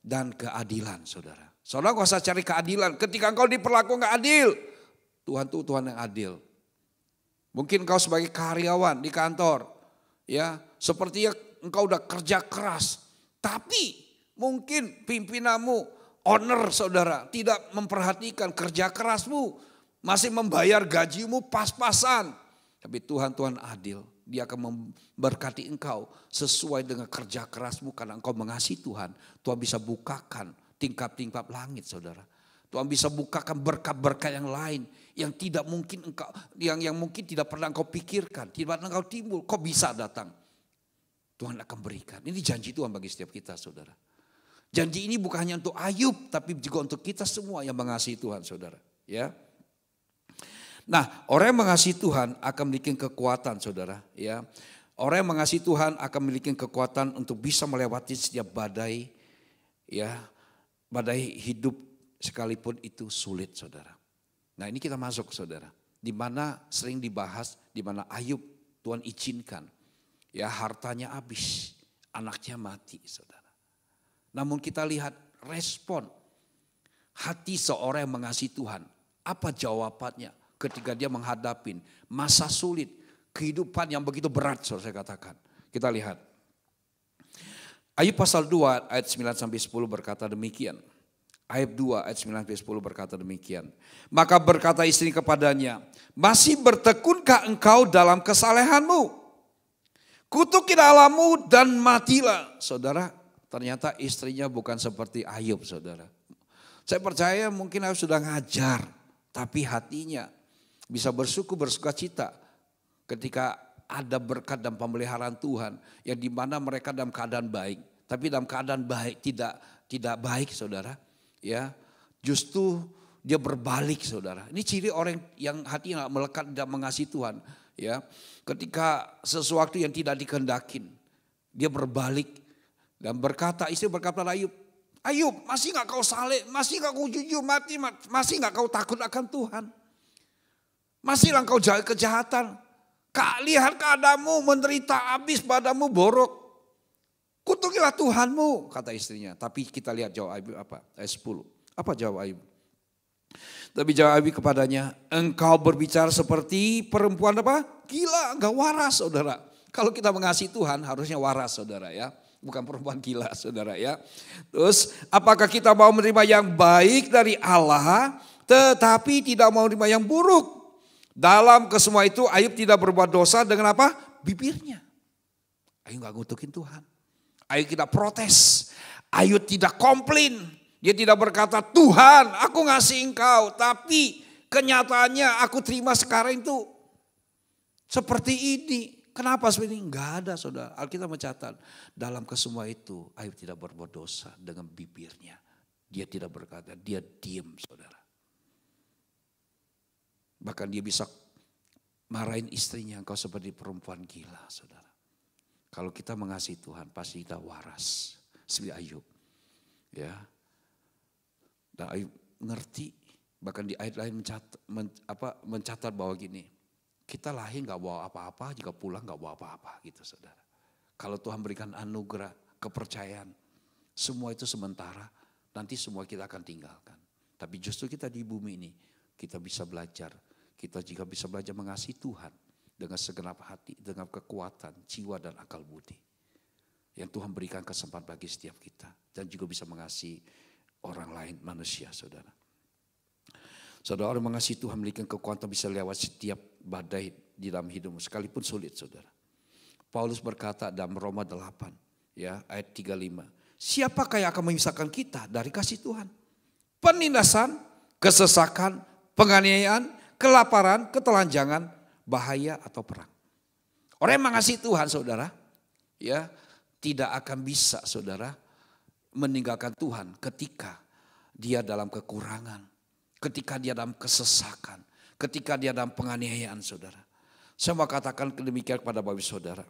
dan keadilan, saudara. Saudara gak usah cari keadilan. Ketika engkau diperlakukan gak adil, Tuhan itu Tuhan yang adil. Mungkin engkau sebagai karyawan di kantor, ya sepertinya engkau udah kerja keras, tapi mungkin pimpinanmu, owner saudara, tidak memperhatikan kerja kerasmu, masih membayar gajimu pas-pasan. Tapi Tuhan adil, dia akan memberkati engkau sesuai dengan kerja kerasmu karena engkau mengasihi Tuhan. Tuhan bisa bukakan tingkap-tingkap langit, saudara. Tuhan bisa bukakan berkat-berkat yang lain yang tidak mungkin engkau, yang mungkin tidak pernah engkau pikirkan, tidak pernah engkau timbul, kok bisa datang. Tuhan akan berikan. Ini janji Tuhan bagi setiap kita, saudara. Janji ini bukan hanya untuk Ayub, tapi juga untuk kita semua yang mengasihi Tuhan, saudara. Ya. Nah, orang yang mengasihi Tuhan akan memiliki kekuatan, saudara. Ya. Orang yang mengasihi Tuhan akan memiliki kekuatan untuk bisa melewati setiap badai, ya. Badai hidup sekalipun itu sulit, saudara. Nah, ini kita masuk, saudara. Di mana sering dibahas, di mana Ayub Tuhan izinkan, ya hartanya habis, anaknya mati, saudara. Namun kita lihat respon hati seorang yang mengasihi Tuhan. Apa jawabannya ketika dia menghadapi masa sulit, kehidupan yang begitu berat, saudara, saya katakan. Kita lihat. Ayub pasal 2 ayat 9-10 berkata demikian. Ayub 2 ayat 9-10 berkata demikian. Maka berkata istri kepadanya, masih bertekunkah engkau dalam kesalehanmu? Kutuki alamu dan matilah. Saudara, ternyata istrinya bukan seperti Ayub, saudara. Saya percaya mungkin Ayub sudah ngajar, tapi hatinya bisa bersuka cita ketika ada berkat dan pemeliharaan Tuhan yang dimana mereka dalam keadaan baik, tapi dalam keadaan baik tidak baik, saudara. Ya, justru dia berbalik, saudara. Ini ciri orang yang hatinya melekat dan mengasihi Tuhan. Ya, ketika sesuatu yang tidak dikehendakin, dia berbalik dan berkata, istri berkata pada Ayub, Ayub, masih nggak kau saleh, masih nggak kau jujur mati, masih nggak kau takut akan Tuhan, masihlah kau jauhi kejahatan. Lihat keadaanmu menderita, habis padamu borok. Kutukilah Tuhanmu, kata istrinya. Tapi kita lihat jawab Ayub apa? Ayat 10. Apa jawab Ayub? Tapi jawab Ayub kepadanya, engkau berbicara seperti perempuan apa? Gila, enggak waras saudara. Kalau kita mengasihi Tuhan harusnya waras saudara ya. Bukan perempuan gila saudara ya. Terus apakah kita mau menerima yang baik dari Allah tetapi tidak mau menerima yang buruk? Dalam kesemua itu Ayub tidak berbuat dosa dengan apa? Bibirnya. Ayub gak ngutukin Tuhan. Ayub tidak protes. Ayub tidak komplain. Dia tidak berkata, Tuhan aku ngasih engkau. Tapi kenyataannya aku terima sekarang itu seperti ini. Kenapa seperti ini? Enggak ada saudara. Alkitab mencatat. Dalam kesemua itu Ayub tidak berbuat dosa dengan bibirnya. Dia tidak berkata, dia diam saudara. Bahkan dia bisa marahin istrinya, engkau seperti perempuan gila saudara. Kalau kita mengasihi Tuhan pasti kita waras. Seperti Ayub. Ya. Dan Ayub ngerti, bahkan di ayat lain mencatat bahwa gini. Kita lahir gak bawa apa-apa, jika pulang gak bawa apa-apa gitu saudara. Kalau Tuhan berikan anugerah, kepercayaan. Semua itu sementara, nanti semua kita akan tinggalkan. Tapi justru kita di bumi ini, kita bisa belajar. Kita juga bisa belajar mengasihi Tuhan dengan segenap hati, dengan kekuatan, jiwa dan akal budi. Yang Tuhan berikan kesempatan bagi setiap kita. Dan juga bisa mengasihi orang lain, manusia saudara. Saudara, orang mengasihi Tuhan memiliki kekuatan bisa lewat setiap badai di dalam hidupmu. Sekalipun sulit saudara. Paulus berkata dalam Roma 8 ya, ayat 35. Siapakah yang akan memisahkan kita dari kasih Tuhan? Penindasan, kesesakan, penganiayaan, kelaparan, ketelanjangan, bahaya atau perang. Orang yang mengasihi Tuhan saudara, ya tidak akan bisa saudara meninggalkan Tuhan ketika dia dalam kekurangan, ketika dia dalam kesesakan, ketika dia dalam penganiayaan saudara. Saya mau katakan demikian kepada Bapak saudara.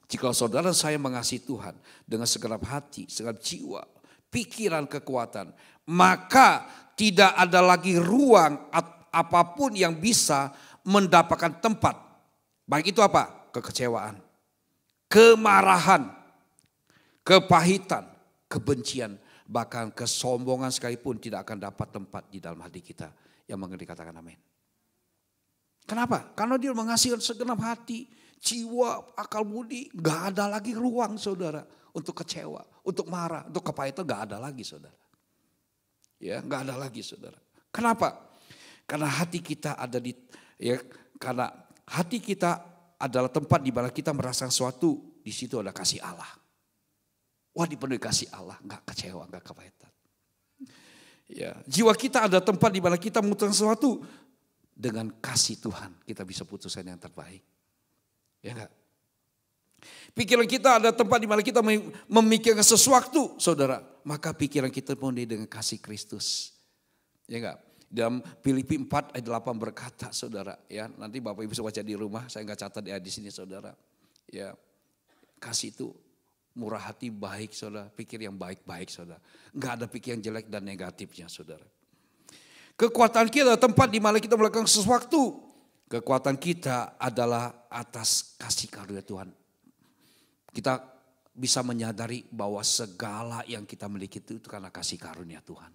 Jika saudara saya mengasihi Tuhan dengan segenap hati, segenap jiwa, pikiran, kekuatan, maka tidak ada lagi ruang apapun yang bisa mendapatkan tempat. Baik itu apa? Kekecewaan, kemarahan, kepahitan, kebencian, bahkan kesombongan sekalipun tidak akan dapat tempat di dalam hati kita. Yang mengerti katakan amin. Kenapa? Karena dia mengasihi segenap hati, jiwa, akal budi. Gak ada lagi ruang saudara untuk kecewa, untuk marah, untuk kepahitan gak ada lagi saudara. Ya, gak ada lagi saudara. Kenapa? Karena hati kita ada karena hati kita adalah tempat di mana kita merasa sesuatu, di situ ada kasih Allah. Wah, dipenuhi kasih Allah, enggak kecewa, enggak kepahitan. Ya, jiwa kita ada tempat di mana kita memutuskan sesuatu dengan kasih Tuhan, kita bisa putuskan yang terbaik. Ya enggak? Pikiran kita ada tempat di mana kita memikirkan sesuatu, saudara, maka pikiran kita penuhi dengan kasih Kristus. Ya enggak? Dalam Filipi 4 ayat 8 berkata saudara, ya nanti Bapak Ibu bisa baca di rumah, saya enggak catat di sini saudara. Ya, kasih itu murah hati, baik saudara, pikir yang baik-baik saudara. Enggak ada pikir yang jelek dan negatifnya saudara. Kekuatan kita tempat di mana kita melakukan sesuatu. Kekuatan kita adalah atas kasih karunia Tuhan. Kita bisa menyadari bahwa segala yang kita miliki itu karena kasih karunia Tuhan.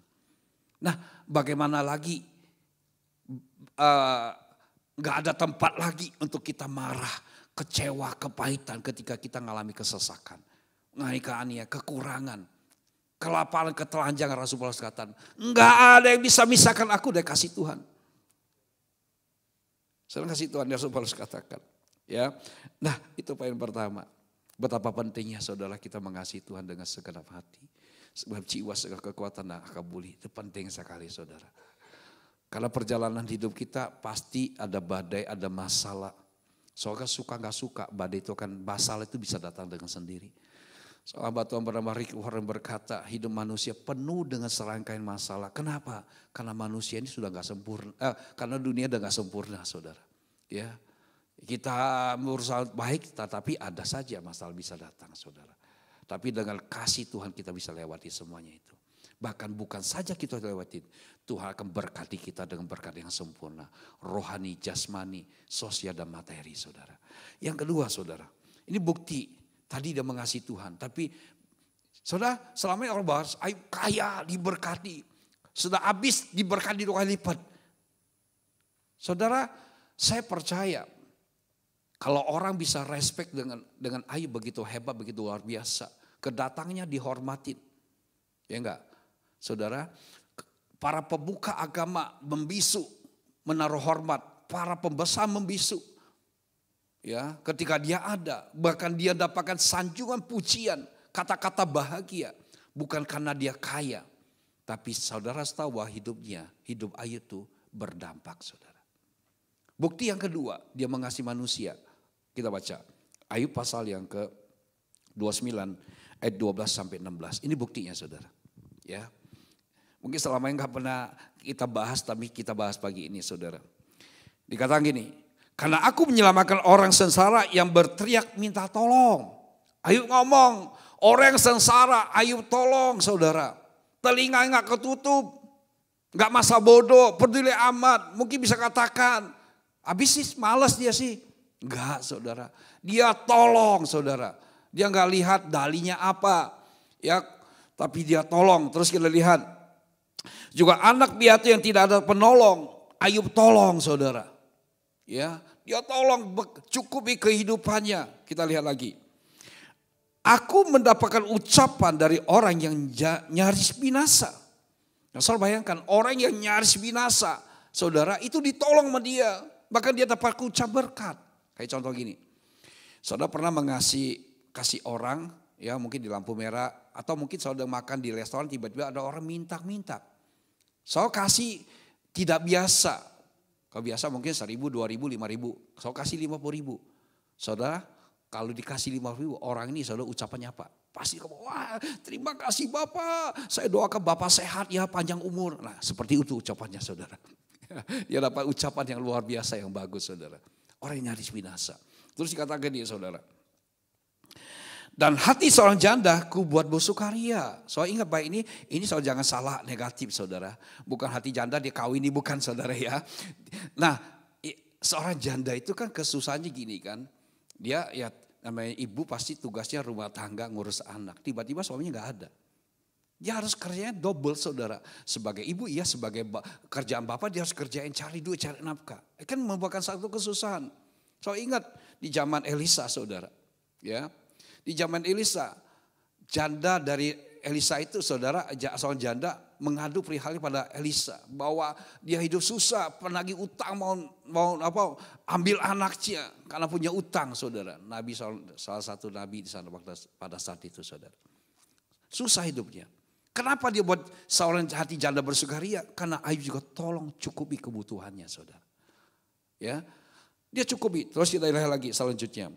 Nah, bagaimana lagi gak ada tempat lagi untuk kita marah, kecewa, kepahitan ketika kita mengalami kesesakan, mengalami keaniayaan, kekurangan, kelaparan, ketelanjangan. Rasulullah katakan, gak ada yang bisa misahkan aku dari kasih Tuhan. Selain kasih Tuhan, Rasulullah katakan. Ya, nah itu poin pertama. Betapa pentingnya saudara kita mengasihi Tuhan dengan segenap hati. Sebab jiwa, segala kekuatan dan akal budi itu penting sekali saudara. Karena perjalanan hidup kita pasti ada badai, ada masalah. Soalnya suka gak suka, badai itu kan, masalah itu bisa datang dengan sendiri. Sahabat Tuhan bernama Rick Warren berkata, hidup manusia penuh dengan serangkaian masalah. Kenapa? Karena manusia ini sudah gak sempurna, karena dunia sudah gak sempurna saudara. Ya, Kita berusaha baik, tetapi ada saja masalah bisa datang, saudara. Tapi dengan kasih Tuhan kita bisa lewati semuanya itu. Bahkan bukan saja kita lewatin, Tuhan akan berkati kita dengan berkat yang sempurna. Rohani, jasmani, sosial dan materi, saudara. Yang kedua, saudara, ini bukti tadi dia mengasihi Tuhan. Tapi saudara, selama ini orang bahas, Ayub kaya, diberkati. Sudah habis diberkati 2 kali lipat. Saudara, saya percaya kalau orang bisa respect dengan Ayub begitu hebat, begitu luar biasa. Kedatangnya dihormatin. Ya enggak? Saudara, para pemuka agama membisu, menaruh hormat. Para pembesar membisu. Ya, ketika dia ada, bahkan dia dapatkan sanjungan pujian, kata-kata bahagia. Bukan karena dia kaya. Tapi saudara tahu bahwa hidup Ayub itu berdampak, saudara. Bukti yang kedua, dia mengasihi manusia. Kita baca Ayub pasal yang ke-29 ayat 12 sampai 16. Ini buktinya, saudara. Ya. Mungkin selama ini enggak pernah kita bahas, tapi kita bahas pagi ini, saudara. Dikatakan gini, karena aku menyelamatkan orang sengsara yang berteriak minta tolong. Ayub ngomong, orang yang sengsara, Ayub tolong, saudara. Telinga enggak ketutup, enggak masa bodoh, peduli amat. Mungkin bisa katakan, habis sih malas dia sih. Enggak, saudara. Dia tolong, saudara. Dia enggak lihat dalinya apa. Ya, tapi dia tolong. Terus kita lihat. Juga anak piatu yang tidak ada penolong. Ayub tolong, saudara. Ya, dia tolong cukupi kehidupannya. Kita lihat lagi. Aku mendapatkan ucapan dari orang yang nyaris binasa. Nah, saudara bayangkan orang yang nyaris binasa. Saudara itu ditolong sama dia. Bahkan dia dapat ucap berkat. Kayak contoh gini, saudara pernah kasih orang, ya mungkin di lampu merah, atau mungkin saudara makan di restoran tiba-tiba ada orang minta. Saudara kasih tidak biasa, kalau biasa mungkin 1.000, 2.000, 5.000, saudara kasih 50.000. Saudara kalau dikasih 50.000 orang ini saudara ucapannya apa? Pasti wah terima kasih Bapak, saya doakan Bapak sehat ya panjang umur. Nah seperti itu ucapannya, saudara. Dia dapat ucapan yang luar biasa yang bagus, saudara. Orang yang nyaris binasa. Terus dikatakan dia, saudara. Dan hati seorang janda ku buat bersukaria. Soalnya ingat baik ini saudara jangan salah negatif, saudara. Bukan hati janda dia kawin, ini bukan, saudara ya. Nah seorang janda itu kan kesusahannya gini kan. Dia ya namanya ibu pasti tugasnya rumah tangga ngurus anak. Tiba-tiba suaminya gak ada. Dia harus kerjanya double, saudara. Sebagai ibu, iya sebagai kerjaan bapak dia harus kerjain cari duit, cari nafkah. Kan membuahkan satu kesusahan. So ingat di zaman Elisa, saudara. Ya, di zaman Elisa, janda dari Elisa itu, saudara, seorang janda mengadu perihal pada Elisa bahwa dia hidup susah, penagih utang mau ambil anaknya karena punya utang, saudara. Nabi salah satu nabi di sana pada saat itu, saudara. Susah hidupnya. Kenapa dia buat seorang hati janda bersukaria? Karena Ayub juga tolong cukupi kebutuhannya, saudara. Ya, dia cukupi. Terus kita lihat lagi selanjutnya.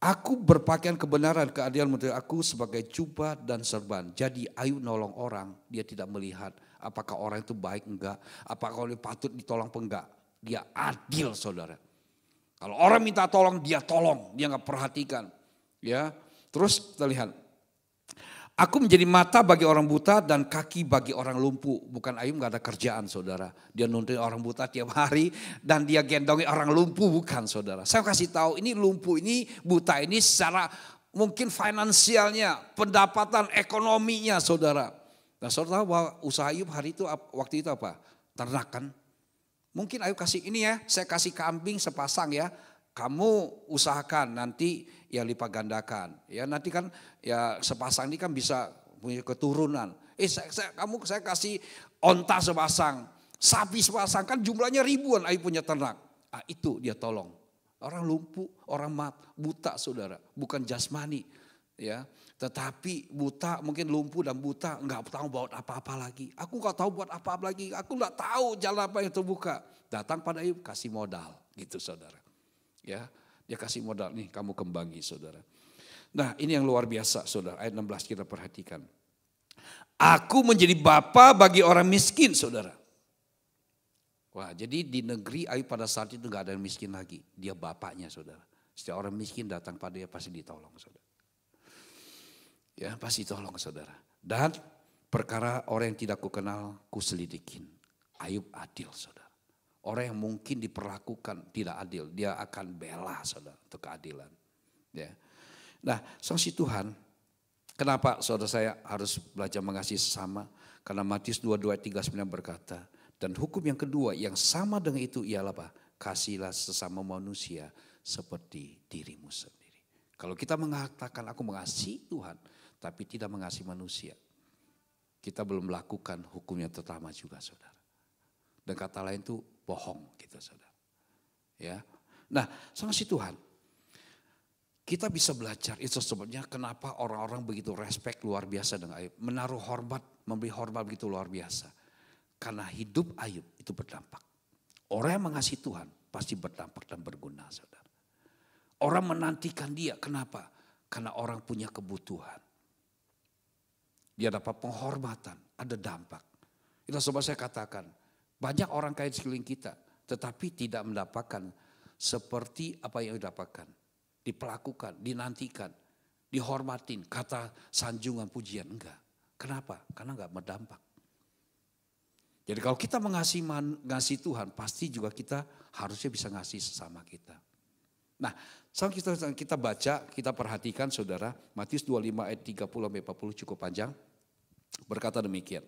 Aku berpakaian kebenaran, keadilan menurut aku sebagai jubah dan serban. Jadi Ayub nolong orang, dia tidak melihat apakah orang itu baik enggak, apakah orang patut ditolong enggak. Dia adil, saudara. Kalau orang minta tolong, dia enggak perhatikan. Ya, terus kita lihat. Aku menjadi mata bagi orang buta dan kaki bagi orang lumpuh. Bukan Ayub gak ada kerjaan, saudara. Dia nuntutin orang buta tiap hari dan dia gendongi orang lumpuh, bukan, saudara. Saya kasih tahu ini lumpuh, ini buta, ini secara mungkin finansialnya, pendapatan ekonominya, saudara. Nah saudara tahu bahwa usaha Ayub waktu itu apa? Ternak kan. Mungkin Ayub kasih ini ya, saya kasih kambing sepasang ya. Kamu usahakan nanti ya lipat gandakan. Ya nanti kan ya sepasang ini kan bisa punya keturunan. Saya kasih onta sepasang, sapi sepasang, kan jumlahnya ribuan Ayub punya ternak. Itu dia tolong. Orang lumpuh, orang buta, saudara, bukan jasmani. Ya, tetapi buta, mungkin lumpuh dan buta nggak tahu buat apa-apa lagi. Aku nggak tahu buat apa-apa lagi. Aku nggak tahu jalan apa yang terbuka. Datang pada Ayub kasih modal, gitu, saudara. Ya, dia kasih modal, nih kamu kembangi, saudara. Nah ini yang luar biasa, saudara. Ayat 16 kita perhatikan. Aku menjadi bapa bagi orang miskin, saudara. Wah, jadi di negeri Ayub pada saat itu gak ada yang miskin lagi. Dia bapaknya, saudara. Setiap orang miskin datang pada dia pasti ditolong, saudara. Ya, pasti tolong, saudara. Dan perkara orang yang tidak kukenal, kuselidikin. Ayub adil, saudara. Orang yang mungkin diperlakukan tidak adil, dia akan bela, saudara, untuk keadilan. Ya. Nah, saksi Tuhan, kenapa saudara saya harus belajar mengasihi sesama? Karena Matius 22:39 berkata, dan hukum yang kedua yang sama dengan itu ialah apa? Kasihilah sesama manusia seperti dirimu sendiri. Kalau kita mengatakan aku mengasihi Tuhan, tapi tidak mengasihi manusia, kita belum melakukan hukum yang pertama juga, saudara. Dan kata lain itu bohong gitu, saudara. Ya, nah sama si Tuhan, kita bisa belajar itu sebabnya kenapa orang-orang begitu respect luar biasa dengan Ayub, menaruh hormat, memberi hormat begitu luar biasa. Karena hidup Ayub itu berdampak. Orang yang mengasihi Tuhan pasti berdampak dan berguna, saudara. Orang menantikan dia, kenapa? Karena orang punya kebutuhan. Dia dapat penghormatan, ada dampak. Itu sebab saya katakan, banyak orang kaya di sekeliling kita, tetapi tidak mendapatkan seperti apa yang didapatkan. Diperlakukan, dinantikan, dihormatin, kata sanjungan, pujian, enggak. Kenapa? Karena enggak berdampak. Jadi kalau kita mengasihi Tuhan, pasti juga kita harusnya bisa ngasih sesama kita. Nah, sekarang kita baca, kita perhatikan saudara, Matius 25 ayat 30-40 cukup panjang, berkata demikian.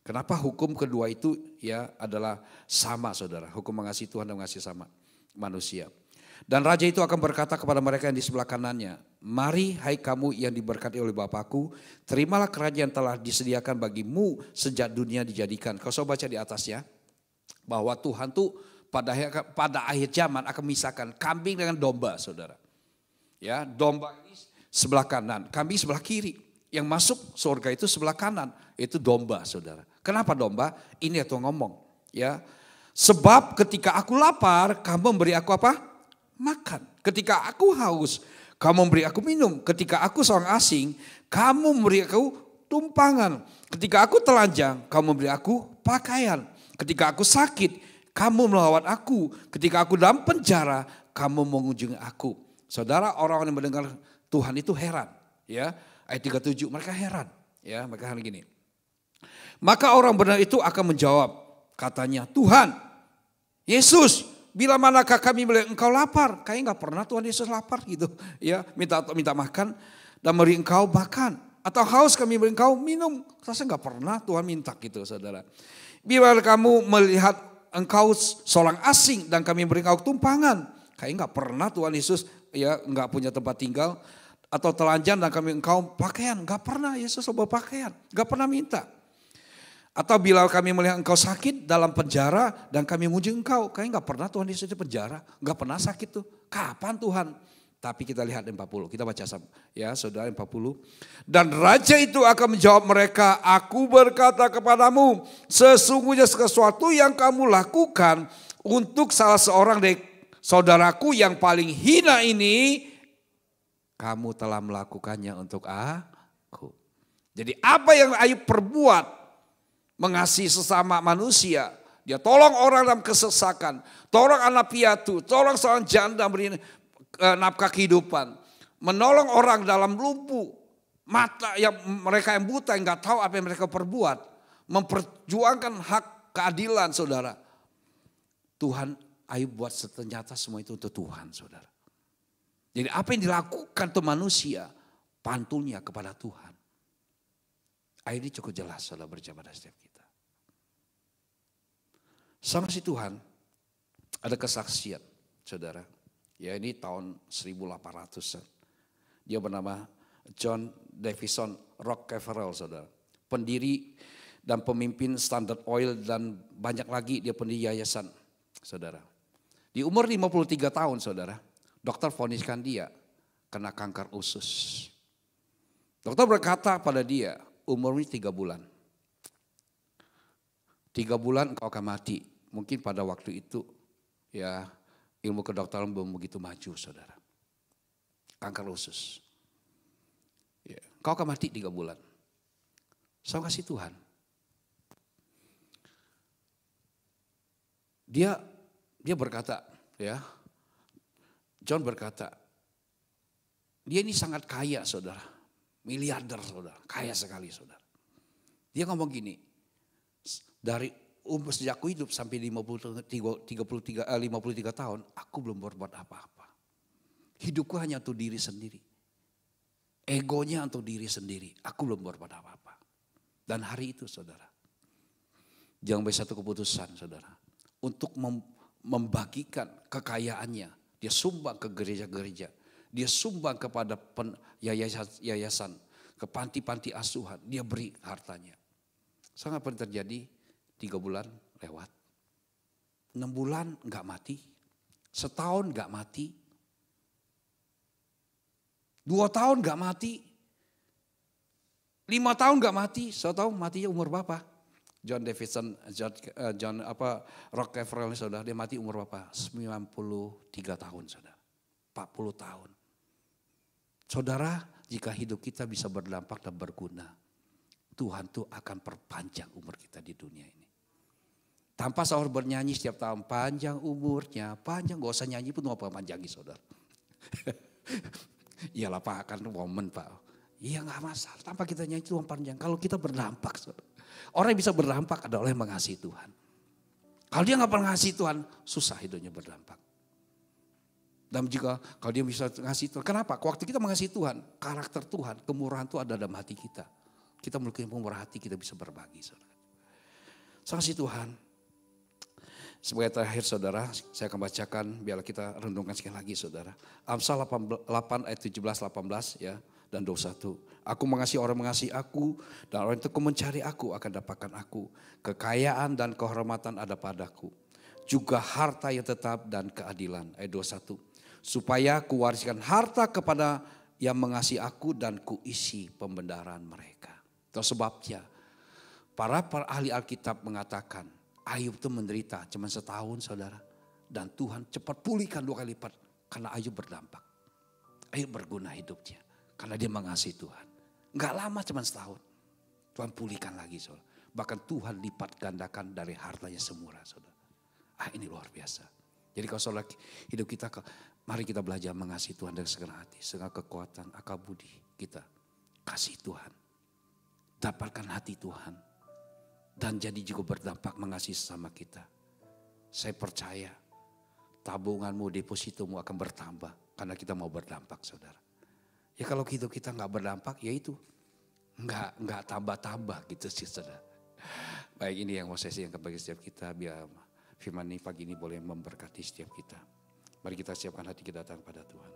Kenapa hukum kedua itu ya adalah sama, saudara, hukum mengasihi Tuhan dan mengasihi sama manusia. Dan raja itu akan berkata kepada mereka yang di sebelah kanannya, mari hai kamu yang diberkati oleh Bapakku, terimalah kerajaan telah disediakan bagimu sejak dunia dijadikan. Kalau saya baca di atasnya, bahwa Tuhan tuh pada akhir zaman akan memisahkan kambing dengan domba, saudara. Ya, domba ini sebelah kanan, kambing sebelah kiri. Yang masuk surga itu sebelah kanan, itu domba, saudara. Kenapa domba? Ini Tuhan ngomong, ya. Sebab ketika aku lapar, kamu memberi aku apa? Makan. Ketika aku haus, kamu memberi aku minum. Ketika aku seorang asing, kamu memberi aku tumpangan. Ketika aku telanjang, kamu memberi aku pakaian. Ketika aku sakit, kamu melawat aku. Ketika aku dalam penjara, kamu mengunjungi aku. Saudara, orang-orang yang mendengar Tuhan itu heran. Ya, ayat 37, mereka heran. Ya, mereka heran gini. Maka orang benar itu akan menjawab, katanya, Tuhan, Yesus, bila manakah kami melihat engkau lapar? Kayaknya gak pernah Tuhan Yesus lapar gitu. Ya, minta makan dan memberi engkau makan. Atau haus kami memberi engkau minum. Rasanya gak pernah Tuhan minta gitu, saudara. Bila kamu melihat engkau seorang asing dan kami memberi engkau tumpangan. Kayaknya gak pernah Tuhan Yesus ya gak punya tempat tinggal. Atau telanjang dan kami engkau pakaian. Gak pernah Yesus bawa pakaian. Gak pernah minta. Atau bila kami melihat engkau sakit dalam penjara dan kami mengunjungi engkau. Kayaknya gak pernah Tuhan Yesus di penjara. Gak pernah sakit tuh. Kapan Tuhan? Tapi kita lihat 40. Kita baca sama. Ya saudara 40. Dan raja itu akan menjawab mereka. Aku berkata kepadamu. Sesungguhnya sesuatu yang kamu lakukan. Untuk salah seorang dari saudaraku yang paling hina ini. Kamu telah melakukannya untuk aku. Jadi apa yang Ayub perbuat. Mengasihi sesama manusia. Dia tolong orang dalam kesesakan. Tolong anak piatu. Tolong seorang janda beri nafkah kehidupan. Menolong orang dalam lumpuh. Mata yang mereka yang buta yang gak tahu apa yang mereka perbuat. Memperjuangkan hak keadilan, saudara. Tuhan Ayub buat ternyata semua itu untuk Tuhan, saudara. Jadi apa yang dilakukan untuk manusia. Pantulnya kepada Tuhan. Ayat ini cukup jelas, saudara, berjamaah pada setiap kita. Sama si Tuhan ada kesaksian, saudara. Ya ini tahun 1800-an. Dia bernama John Davison Rockefeller, saudara. Pendiri dan pemimpin Standard Oil dan banyak lagi dia pendiri yayasan, saudara. Di umur 53 tahun, saudara, dokter voniskan dia kena kanker usus. Dokter berkata pada dia, umurnya 3 bulan. 3 bulan engkau akan mati. Mungkin pada waktu itu ya ilmu kedokteran belum begitu maju, saudara. Kanker usus. Ya, engkau akan mati 3 bulan. Saya kasih Tuhan. Dia berkata, ya, John berkata, dia ini sangat kaya saudara, miliarder saudara, kaya sekali saudara. Dia ngomong gini, dari sejak aku hidup sampai 53 tahun, aku belum berbuat apa-apa. Hidupku hanya untuk diri sendiri. Egonya untuk diri sendiri, aku belum berbuat apa-apa. Dan hari itu saudara, jangan buat satu keputusan saudara, untuk membagikan kekayaannya. Dia sumbang ke gereja-gereja, dia sumbang kepada yayasan, ke panti-panti asuhan, dia beri hartanya. Sangat pernah terjadi, 3 bulan lewat, 6 bulan gak mati, setahun gak mati, 2 tahun gak mati, 5 tahun gak mati, 1 tahun matinya umur berapa? John Davidson, Rockefeller saudara, dia mati umur berapa? 93 tahun saudara, 40 tahun. Saudara, jika hidup kita bisa berdampak dan berguna, Tuhan tuh akan perpanjang umur kita di dunia ini. Tanpa sahur bernyanyi setiap tahun, panjang umurnya, panjang, gak usah nyanyi pun mau panjangi saudara. Iyalah Pak, kan momen Pak. Iya gak masalah, tanpa kita nyanyi Tuhan panjang. Kalau kita berdampak saudara. Orang yang bisa berdampak adalah orang yang mengasihi Tuhan. Kalau dia gak pernah mengasihi Tuhan, susah hidupnya berdampak. Dan juga kalau dia bisa mengasihi Tuhan, kenapa? Waktu kita mengasihi Tuhan, karakter Tuhan, kemurahan Tuhan ada dalam hati kita. Kita memiliki pemurah hati, kita bisa berbagi saudara. Mengasihi Tuhan. Sebagai terakhir saudara, saya akan bacakan, biarlah kita renungkan sekali lagi saudara. Amsal 8 ayat 17-18 ya, dan 21. Aku mengasihi orang mengasihi aku, dan orang itu mencari aku akan dapatkan aku. Kekayaan dan kehormatan ada padaku. Juga harta yang tetap dan keadilan. Ayat 21. Supaya kuwariskan harta kepada yang mengasihi aku dan kuisi pembenaran mereka. Itu sebabnya para ahli Alkitab mengatakan, Ayub itu menderita cuma setahun saudara. Dan Tuhan cepat pulihkan 2 kali lipat karena Ayub berdampak. Ayub berguna hidupnya karena dia mengasihi Tuhan. Enggak lama cuma setahun. Tuhan pulihkan lagi saudara. Bahkan Tuhan lipat gandakan dari hartanya semula saudara. Ini luar biasa. Jadi kalau saudara hidup kita, mari kita belajar mengasihi Tuhan dengan segala hati. Segala kekuatan, akal budi kita. Kasih Tuhan. Dapatkan hati Tuhan. Dan jadi juga berdampak mengasihi sesama kita. Saya percaya tabunganmu, depositomu akan bertambah. Karena kita mau berdampak saudara. Ya kalau hidup kita gak berdampak ya itu. Gak tambah-tambah gitu sih saudara. Baik, ini yang mau saya siapkan bagi setiap kita. Biar firman ini pagi ini boleh memberkati setiap kita. Mari kita siapkan hati kita datang pada Tuhan.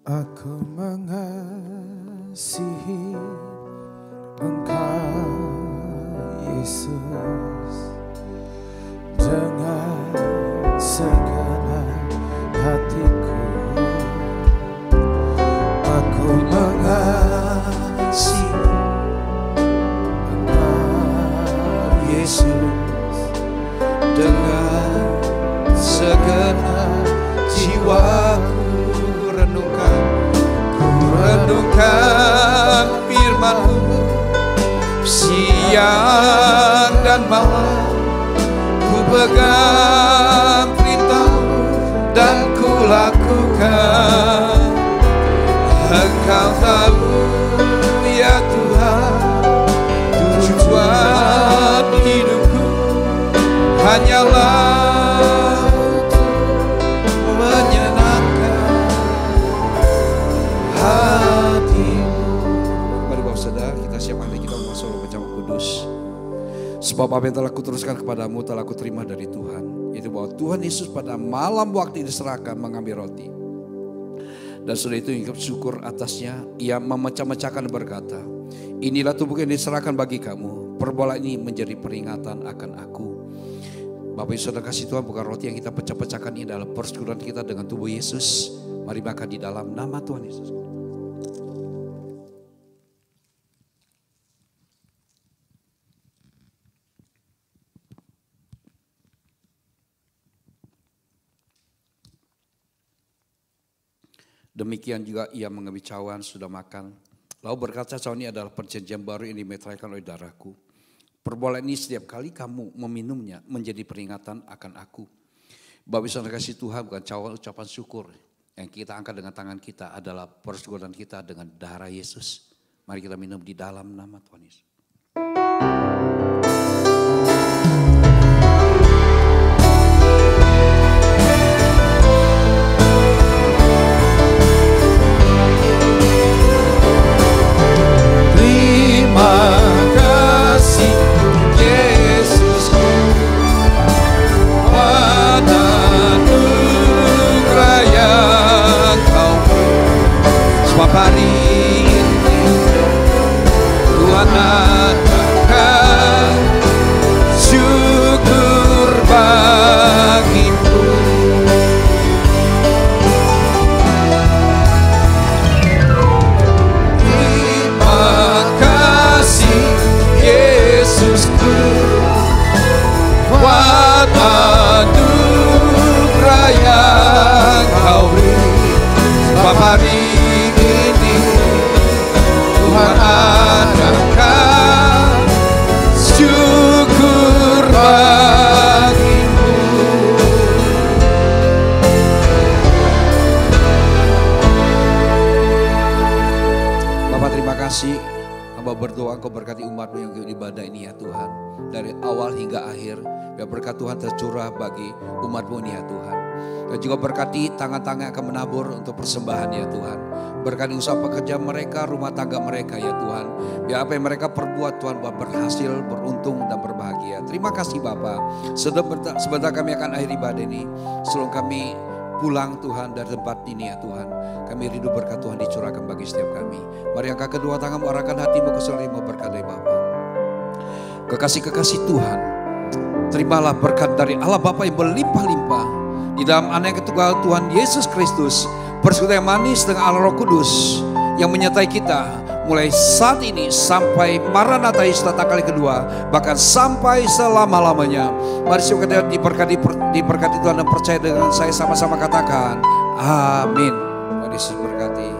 Aku mengasihi Engkau Yesus dengan segenap hatiku. Aku mengasihi Engkau Yesus dengan segenap jiwaku. Renungkan firman-Mu siang dan malam. Ku pegang perintah-Mu dan ku lakukan. Engkau tahu ya Tuhan, tujuan hidupku hanyalah sebab apa yang telah kuteruskan kepadamu telah kuterima dari Tuhan. Itu bahwa Tuhan Yesus pada malam waktu diserahkan mengambil roti. Dan sudah itu mengucap syukur atasnya. Ia memecah-mecahkan berkata, inilah tubuhku yang diserahkan bagi kamu. Perbuatlah ini menjadi peringatan akan aku. Bapak Ibu Saudara kasih Tuhan, bukan roti yang kita pecah-pecahkan ini adalah persekutuan kita dengan tubuh Yesus. Mari makan di dalam nama Tuhan Yesus. Demikian juga ia mengambil cawan, sudah makan. Lalu berkata, cawan ini adalah perjanjian baru yang dimeteraikan oleh darahku. Perbuatan ini setiap kali kamu meminumnya menjadi peringatan akan aku. Bapak Ibu kasih Tuhan, bukan cawan ucapan syukur. Yang kita angkat dengan tangan kita adalah persekutuan kita dengan darah Yesus. Mari kita minum di dalam nama Tuhan Yesus. Hari ini Tuhan adakan syukur bagimu. Terima kasih Yesusku, buat anugerah yang Kau beri. Sebab hari Tuhan adakan syukur bagimu. Bapak terima kasih, hamba berdoa Engkau berkati umat-Mu yang ikut ibadah ini ya Tuhan. Dari awal hingga akhir, biar berkat Tuhan tercurah bagi umat-Mu ini ya Tuhan. Dan juga berkati tangan-tangan yang akan menabur untuk persembahan ya Tuhan. Berkati usaha pekerjaan mereka, rumah tangga mereka ya Tuhan. Biar apa yang mereka perbuat Tuhan buat berhasil, beruntung dan berbahagia. Terima kasih Bapa. Sebentar kami akan akhiri ibadah ini. Sebelum kami pulang Tuhan dari tempat ini ya Tuhan. Kami rindu berkat Tuhan dicurahkan bagi setiap kami. Mari angkat kedua tanganmu, arahkan hatimu ke seluruh berkat dari Bapa. Kekasih-kekasih Tuhan, terimalah berkat dari Allah Bapa yang berlimpah-limpah di dalam anak ketunggal Tuhan Yesus Kristus, persekutuan yang manis dengan Allah Roh Kudus yang menyertai kita mulai saat ini sampai Maranatha Yesus datang kali kedua, bahkan sampai selama-lamanya. Mari kita diberkati Tuhan dan percaya dengan saya, sama-sama katakan amin. Mari Yesus berkati.